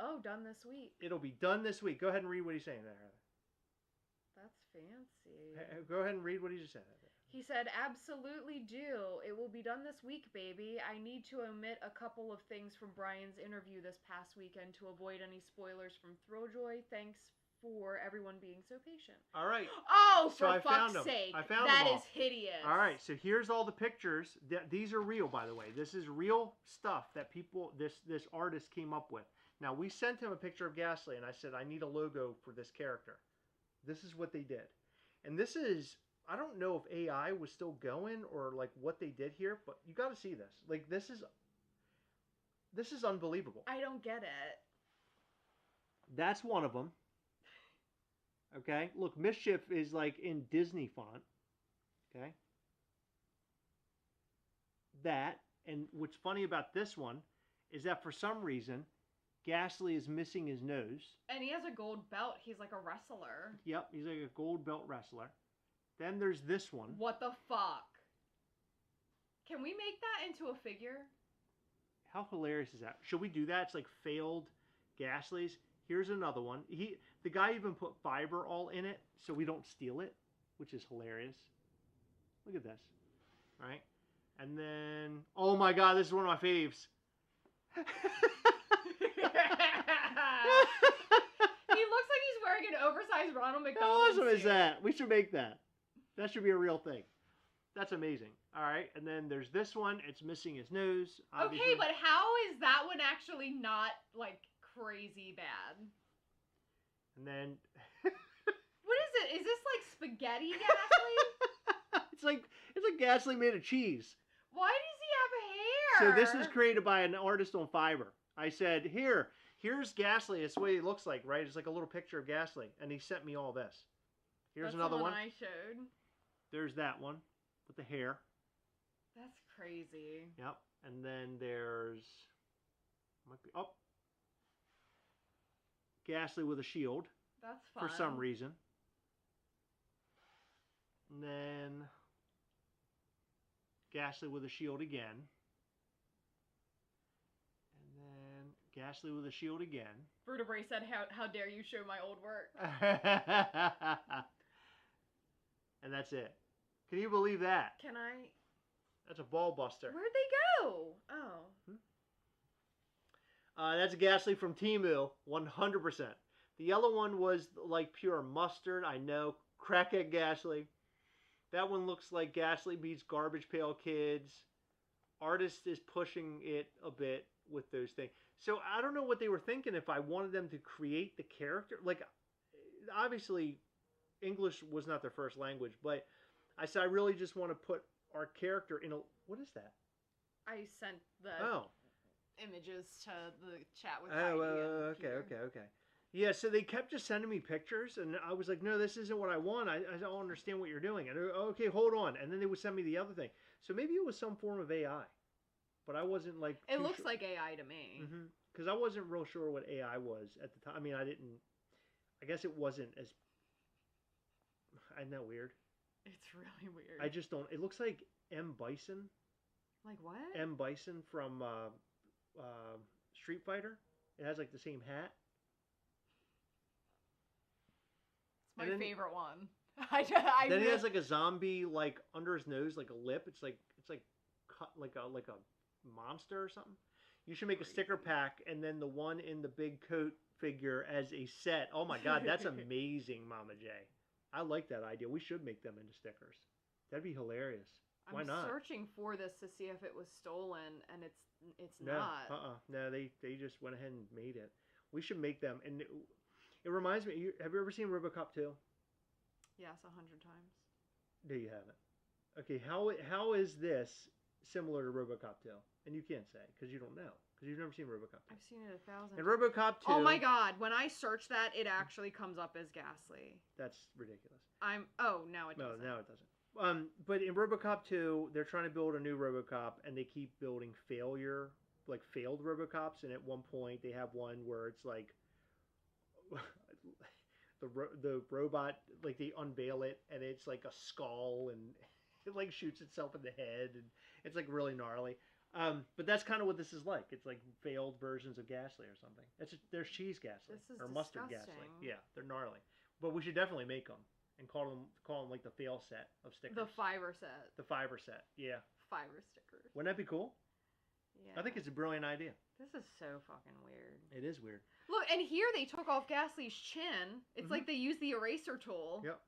Oh, done this week. It'll be done this week. Go ahead and read what he's saying there, Heather. That's fancy. Go ahead and read what he just said. He said, absolutely do. It will be done this week, baby. I need to omit a couple of things from Brian's interview this past weekend to avoid any spoilers from Thrilljoy. Thanks for everyone being so patient. All right. Oh, for fuck's sake. I found that them all. Is hideous. All right, so here's all the pictures. These are real, by the way. This is real stuff that this artist came up with. Now, we sent him a picture of Ghastly, and I said, I need a logo for this character. This is what they did. And this is, I don't know if AI was still going or like what they did here, but you got to see this. Like, this is unbelievable. I don't get it. That's one of them. Okay? Look, Mischief is like in Disney font. Okay? That, and what's funny about this one is that for some reason, Ghastly is missing his nose. And he has a gold belt. He's like a wrestler. Yep, he's like a gold belt wrestler. Then there's this one. What the fuck? Can we make that into a figure? How hilarious is that? Should we do that? It's like failed Ghastlies. Here's another one. The guy even put Fiverr all in it so we don't steal it, which is hilarious. Look at this. All right? And then, oh my god, this is one of my faves. He looks like he's wearing an oversized Ronald McDonald How awesome suit. is that? We should make that. That should be a real thing. That's amazing. All right, and then there's this one. It's missing his nose. Obviously. Okay, but how is that one actually not, like, crazy bad? And then... What is it? Is this, like, spaghetti Ghastly? It's like Ghastly made of cheese. Why does he have hair? So this is created by an artist on Fiverr. I said, here's Ghastly. It's the way he looks like, right? It's like a little picture of Ghastly. And he sent me all this. Here's another one. I showed. There's that one with the hair. That's crazy. Yep. And then there's... Ghastly with a shield. That's fun. For some reason. And then... Ghastly with a shield again. Ghastly with a shield again. Vertebrae said, how dare you show my old work. And that's it. Can you believe that? Can I? That's a ball buster. Where'd they go? Oh. That's a Ghastly from Temu, 100%. The yellow one was like pure mustard, I know. Crackhead Ghastly. That one looks like Ghastly beats Garbage Pail Kids. Artist is pushing it a bit with those things. So I don't know what they were thinking if I wanted them to create the character. Like, obviously, English was not their first language, but I said I really just want to put our character in a... What is that? I sent the images to the chat with Heidi and Peter. Okay. Yeah, so they kept just sending me pictures, and I was like, no, this isn't what I want. I don't understand what you're doing. And okay, hold on. And then they would send me the other thing. So maybe it was some form of AI. But I wasn't like... It looks like AI to me. Because I wasn't real sure what AI was at the time. I mean, I guess it wasn't as... Isn't that weird? It's really weird. I just don't... It looks like M. Bison. Like what? M. Bison from Street Fighter. It has like the same hat. It's my favorite one. Then he has like a zombie like under his nose, like a lip. It's like cut like a monster or something. You should make a sticker pack, and then the one in the big coat figure as a set. Oh my god, that's amazing, Mama J. I like that idea. We should make them into stickers. That'd be hilarious. Why not? I'm searching for this to see if it was stolen, and it's not. No, they just went ahead and made it. We should make them, and it reminds me. Have you ever seen RoboCop 2? Yes, 100 times. No, you haven't. Okay, how is this similar to RoboCop 2? And you can't say because you don't know because you've never seen RoboCop 2. I've seen it 1,000 And times. RoboCop 2. Oh my god! When I search that, it actually comes up as Ghastly. That's ridiculous. Now it doesn't. No, now it doesn't. But in RoboCop 2, they're trying to build a new RoboCop, and they keep building failed RoboCops. And at one point, they have one where it's like the robot, like they unveil it, and it's like a skull, and it like shoots itself in the head, and it's like really gnarly. But that's kind of what this is like. It's like failed versions of Ghastly or something. There's cheese Ghastly or mustard Ghastly. Yeah, they're gnarly. But we should definitely make them. And call them like the fail set of stickers. The Fiverr set. The Fiverr set, yeah. Fiverr stickers. Wouldn't that be cool? Yeah. I think it's a brilliant idea. This is so fucking weird. It is weird. Look, and here they took off Ghastly's chin. It's like they used the eraser tool. Yep.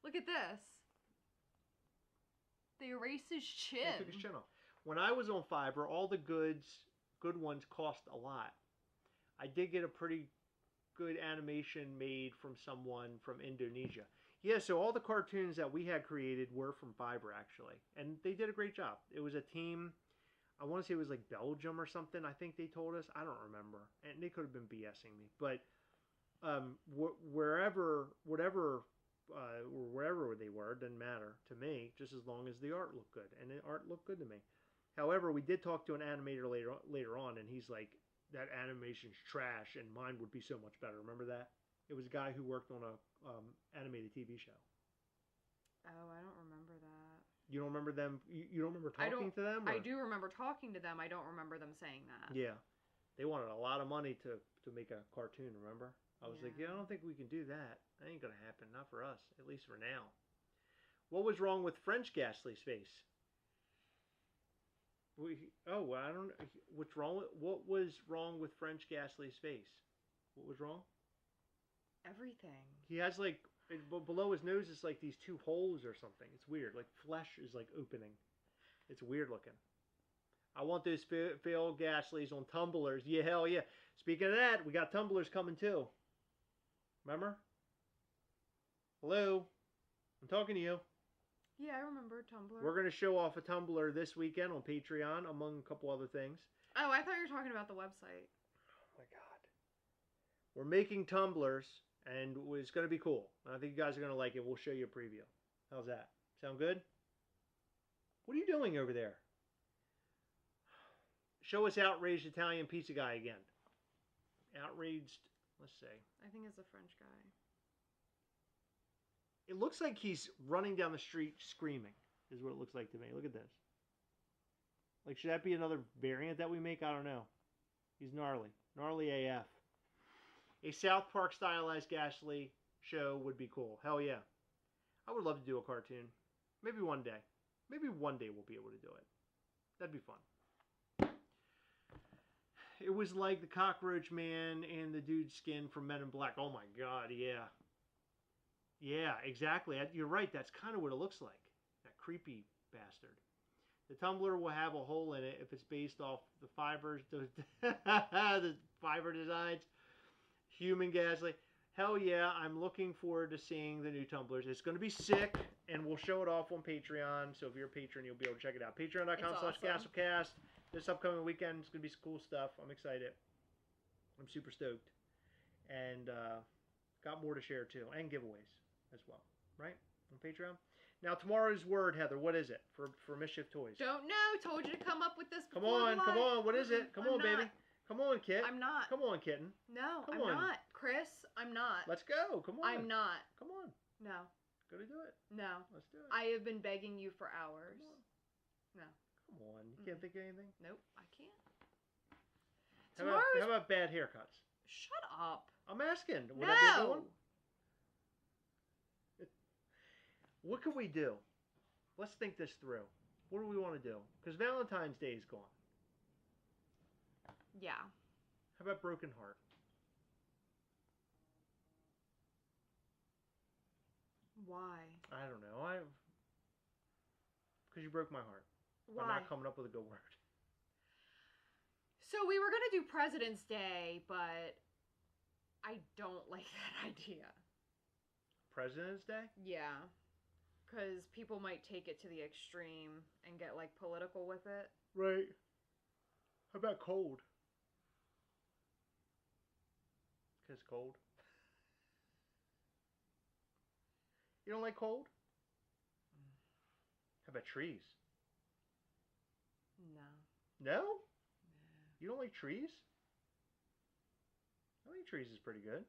Look at this. They erased his chin. They took his chin off. When I was on Fiverr, all the good ones cost a lot. I did get a pretty good animation made from someone from Indonesia. Yeah, so all the cartoons that we had created were from Fiverr, actually. And they did a great job. It was a team, I want to say it was like Belgium or something, I think they told us. I don't remember. And they could have been BSing me. But wherever they were, it didn't matter to me, just as long as the art looked good. And the art looked good to me. However, we did talk to an animator later on, and he's like, that animation's trash, and mine would be so much better. Remember that? It was a guy who worked on a animated TV show. Oh, I don't remember that. You don't remember them? You don't remember talking to them? Or? I do remember talking to them. I don't remember them saying that. Yeah. They wanted a lot of money to make a cartoon, remember? I was like, I don't think we can do that. That ain't going to happen. Not for us. At least for now. What was wrong with French Ghastly's face? I don't know. What was wrong with French Ghastly's face? What was wrong? Everything. He has like below his nose is like these two holes or something. It's weird. Like flesh is like opening. It's weird looking. I want those failed Ghastlies on tumblers. Yeah, hell yeah. Speaking of that, we got tumblers coming too. Remember? Hello? I'm talking to you. Yeah, I remember Tumblr. We're going to show off a Tumblr this weekend on Patreon, among a couple other things. Oh, I thought you were talking about the website. Oh my god. We're making Tumblrs, and it's going to be cool. I think you guys are going to like it. We'll show you a preview. How's that? Sound good? What are you doing over there? Show us Outraged Italian Pizza Guy again. Outraged, let's see. I think it's a French guy. It looks like he's running down the street screaming, is what it looks like to me. Look at this. Like, should that be another variant that we make? I don't know. He's gnarly. Gnarly AF. A South Park stylized Ghastly show would be cool. Hell yeah. I would love to do a cartoon. Maybe one day. Maybe one day we'll be able to do it. That'd be fun. It was like the Cockroach Man and the dude's skin from Men in Black. Oh my god, yeah. Yeah, exactly. You're right. That's kind of what it looks like. That creepy bastard. The tumbler will have a hole in it if it's based off the Fiverr, the Fiverr designs. Human Ghastly. Hell yeah, I'm looking forward to seeing the new tumblers. It's going to be sick, and we'll show it off on Patreon. So if you're a patron, you'll be able to check it out. Patreon.com/Gastlecast. This upcoming weekend, it's going to be some cool stuff. I'm excited. I'm super stoked. And got more to share, too. And giveaways as well. Right? On Patreon. Now, tomorrow's word, Heather, what is it for Mischief Toys? Don't know. Told you to come up with this before. Come on. What is it? Come on, baby. Come on, Kit. I'm not. Come on, kitten. No, Come I'm on. not. Chris, I'm not. Let's go. Come on. I'm not. Come on. No. Go to do it. No. Let's do it. I have been begging you for hours. No. Come on. You can't think of anything? Nope, I can't. How about bad haircuts? Shut up. I'm asking. Would that be a good one? What can we do? Let's think this through. What do we want to do? Because Valentine's Day is gone. Yeah. How about Broken Heart? Why? I don't know. Because you broke my heart. Why? I'm not coming up with a good word. So we were going to do President's Day, but I don't like that idea. President's Day? Yeah. Because people might take it to the extreme and get, like, political with it. Right. How about cold? Because cold. You don't like cold? How about trees? No. No? You don't like trees? I think trees is pretty good.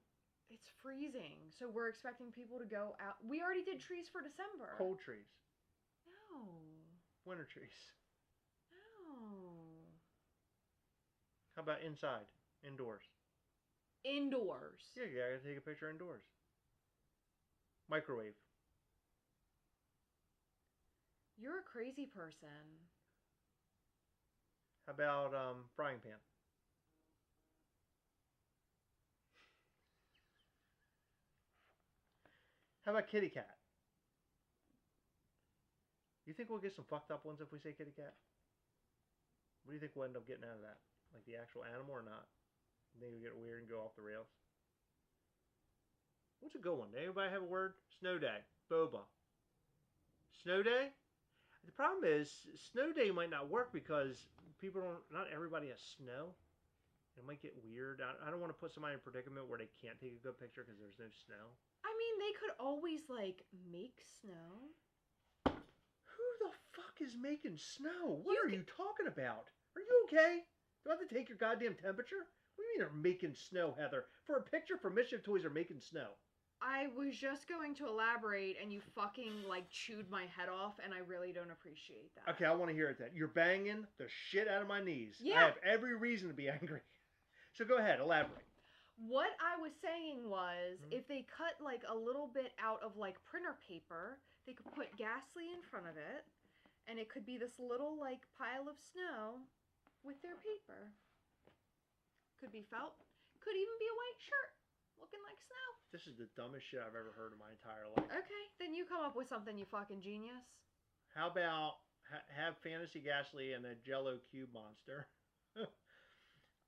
It's freezing, so we're expecting people to go out. We already did trees for December. Cold trees. No. Winter trees. No. How about inside? Indoors? Indoors. Yeah, you gotta take a picture indoors. Microwave. You're a crazy person. How about frying pan? How about kitty cat? You think we'll get some fucked up ones if we say kitty cat? What do you think we'll end up getting out of that? Like the actual animal or not? You think we'll get weird and go off the rails? What's a good one? Does anybody have a word? Snow day. Boba. Snow day? The problem is, snow day might not work because not everybody has snow. It might get weird. I don't want to put somebody in a predicament where they can't take a good picture because there's no snow. I mean, they could always, like, make snow. Who the fuck is making snow? What are you talking about? Are you okay? Do I have to take your goddamn temperature? What do you mean they're making snow, Heather? For a picture for Mischief Toys are making snow. I was just going to elaborate, and you fucking, like, chewed my head off, and I really don't appreciate that. Okay, I want to hear it then. You're banging the shit out of my knees. Yeah. I have every reason to be angry. So go ahead, elaborate. What I was saying was, if they cut, like, a little bit out of, like, printer paper, they could put Ghastly in front of it, and it could be this little, like, pile of snow with their paper. Could be felt. Could even be a white shirt looking like snow. This is the dumbest shit I've ever heard in my entire life. Okay, then you come up with something, you fucking genius. How about have Fantasy Ghastly and a Jello Cube monster?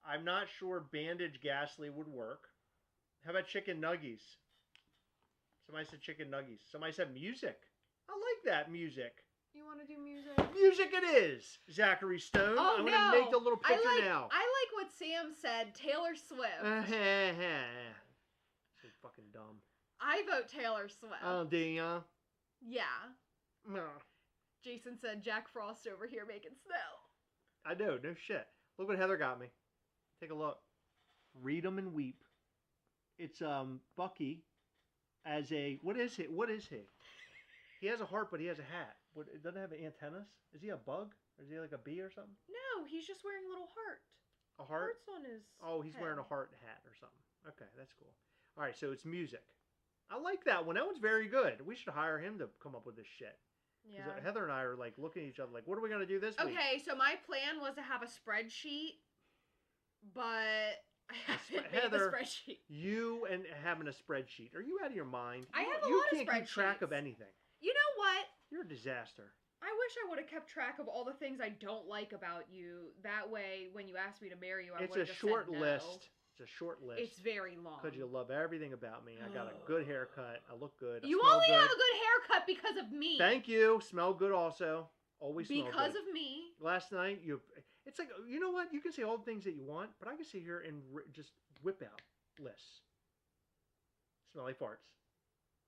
I'm not sure Bandage Ghastly would work. How about Chicken Nuggies? Somebody said Chicken Nuggies. Somebody said music. I like that music. You want to do music? Music it is, Zachary Stone. Oh, I'm no. going to make the little picture now. I like what Sam said, Taylor Swift. So fucking dumb. I vote Taylor Swift. Oh, do ya? Yeah. No. Jason said Jack Frost over here making snow. I know, no shit. Look what Heather got me. Take a look. Read 'em and weep. It's Bucky as a what is he? What is he? He has a heart, but he has a hat. What? It doesn't have antennas. Is he a bug? Or is he like a bee or something? No, he's just wearing a little heart. A heart? Heart's on his Oh, he's head. wearing a heart hat or something. Okay, that's cool. All right, so it's music. I like that one. That one's very good. We should hire him to come up with this shit. Because Yeah. Heather and I are like looking at each other like, what are we going to do this week? Okay, so my plan was to have a spreadsheet, but I haven't made the Heather, spreadsheet. You and having a spreadsheet. Are you out of your mind? I have a you lot of can't keep track of spreadsheets. anything. You know what? You're a disaster. I wish I would have kept track of all the things I don't like about you. That way, when you asked me to marry you, I would have just said no. It's a short list. It's a short list. It's very long. Because you love everything about me. I got a good haircut. I look good. You only have a good haircut because of me. Thank you. Smell good also. Always smell good. Because of me. Last night, it's like, you know what? You can say all the things that you want, but I can sit here and just whip out lists. Smell like farts.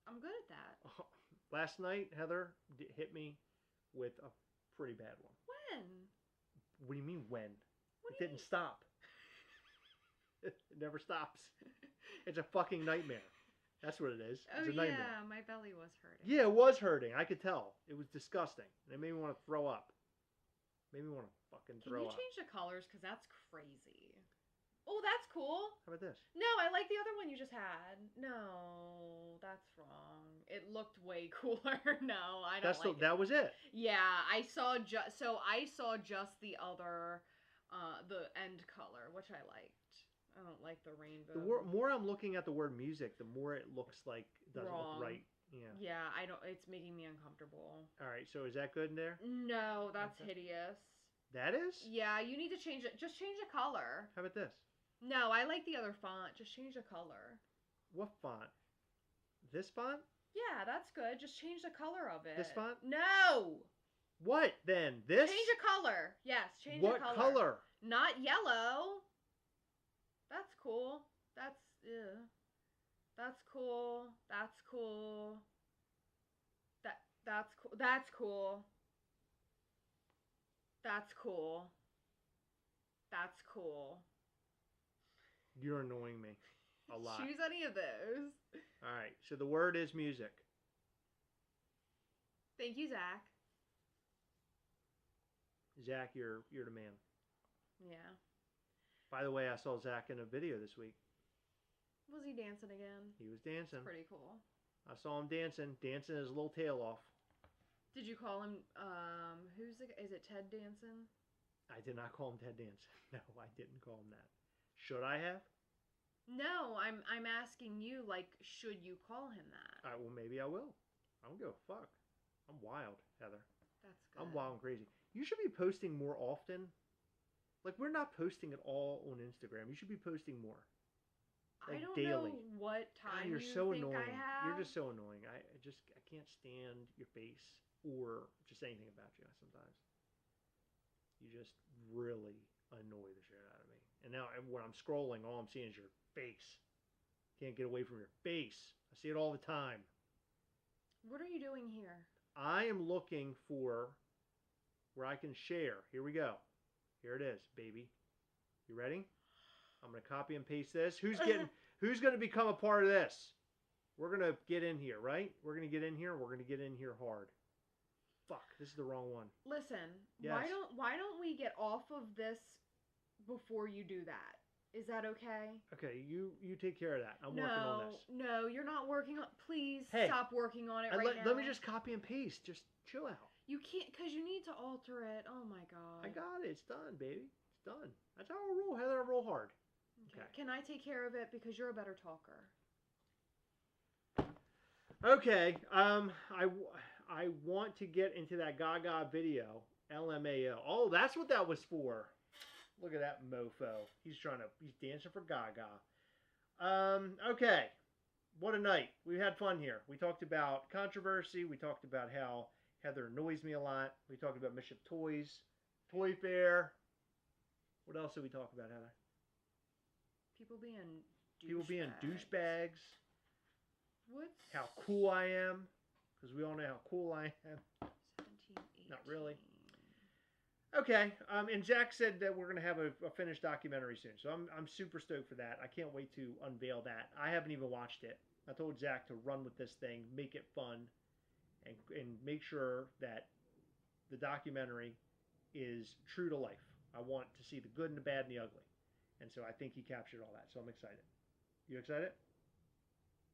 I'm good at that. Last night, Heather hit me with a pretty bad one. When? What do you mean when? What It do you didn't mean? stop. It never stops. It's a fucking nightmare. That's what it is. It's a nightmare. Yeah, my belly was hurting. Yeah, it was hurting. I could tell. It was disgusting. And it made me want to throw up. Made me want to fucking throw up. Can you change the colors? Because that's crazy. Oh, that's cool. How about this? No, I like the other one you just had. No, that's wrong. It looked way cooler. No, I don't like it. That was it. Yeah, I saw just the other, the end color, which I liked. I don't like the rainbow. The more I'm looking at the word music, the more it looks like it doesn't Wrong. look right. Yeah. Yeah, I don't. It's making me uncomfortable. All right. So is that good in there? No, that's Okay. hideous. That is? Yeah, you need to change it. Just change the color. How about this? No, I like the other font. Just change the color. What font? This font? Yeah, that's good. Just change the color of it. This font? No. What then? This? Change the color. Yes, change the color. What color? Not yellow. That's cool. That's That's cool. That's cool. That's cool. That's cool. That's cool. That's cool. You're annoying me a lot. Choose any of those. All right. So the word is music. Thank you, Zach. Zach, you're the man. Yeah. By the way, I saw Zach in a video this week. Was he dancing again? He was dancing. Pretty cool. I saw him dancing his little tail off. Did you call him, is it Ted Danson? I did not call him Ted Danson. No, I didn't call him that. Should I have? No, I'm asking you, like, should you call him that? All right, well, maybe I will. I don't give a fuck. I'm wild, Heather. That's good. I'm wild and crazy. You should be posting more often. Like, we're not posting at all on Instagram. You should be posting more. Like, I don't daily. know what time you're you so think annoying. I have. You're just so annoying. I can't stand your face or just anything about you sometimes. You just really annoy the shit out of me. And now when I'm scrolling, all I'm seeing is your face. Can't get away from your face. I see it all the time. What are you doing here? I am looking for where I can share. Here we go. Here it is, baby. You ready? I'm going to copy and paste this. Who's going to become a part of this? We're going to get in here, right? We're going to get in here. We're going to get in here hard. Fuck, this is the wrong one. Listen, Yes. why don't we get off of this before you do that? Is that okay? Okay, you take care of that. I'm working on this. No, you're not working on. Please Hey, stop working on it right now. Let me just copy and paste. Just chill out. You can't, because you need to alter it. Oh my god. I got it. It's done, baby. It's done. That's how I roll, Heather. I roll hard. Okay. Can I take care of it because you're a better talker? Okay. I want to get into that Gaga video. LMAO. Oh, that's what that was for. Look at that mofo. He's dancing for Gaga. Okay. What a night. We had fun here. We talked about controversy. We talked about how Heather annoys me a lot. We talked about Mischief toys, Toy Fair. What else did we talk about, Heather? People being douchebags. What's How cool I am. Because we all know how cool I am. 17, 18. Not really. Okay, and Jack said that we're going to have a finished documentary soon, so I'm super stoked for that. I can't wait to unveil that. I haven't even watched it. I told Zach to run with this thing, make it fun, and make sure that the documentary is true to life. I want to see the good and the bad and the ugly. And so I think he captured all that. So I'm excited. You excited?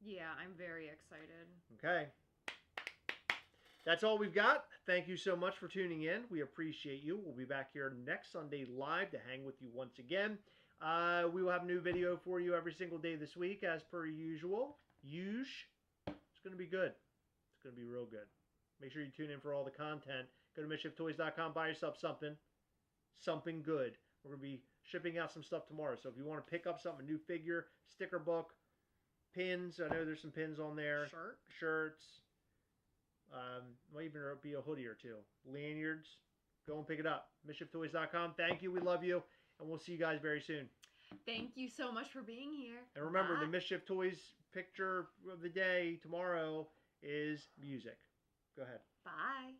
Yeah, I'm very excited. Okay. That's all we've got. Thank you so much for tuning in. We appreciate you. We'll be back here next Sunday live to hang with you once again. We will have a new video for you every single day this week, as per usual. It's going to be good. It's going to be real good. Make sure you tune in for all the content. Go to mischieftoys.com, buy yourself something good. We're going to be shipping out some stuff tomorrow. So if you want to pick up something, a new figure, sticker book, pins, I know there's some pins on there. Shirts. Might even be a hoodie or two. Lanyards. Go and pick it up. mischieftoys.com. Thank you. We love you. And we'll see you guys very soon. Thank you so much for being here. And remember, Bye. the Mischief Toys picture of the day tomorrow is music. Go ahead. Bye.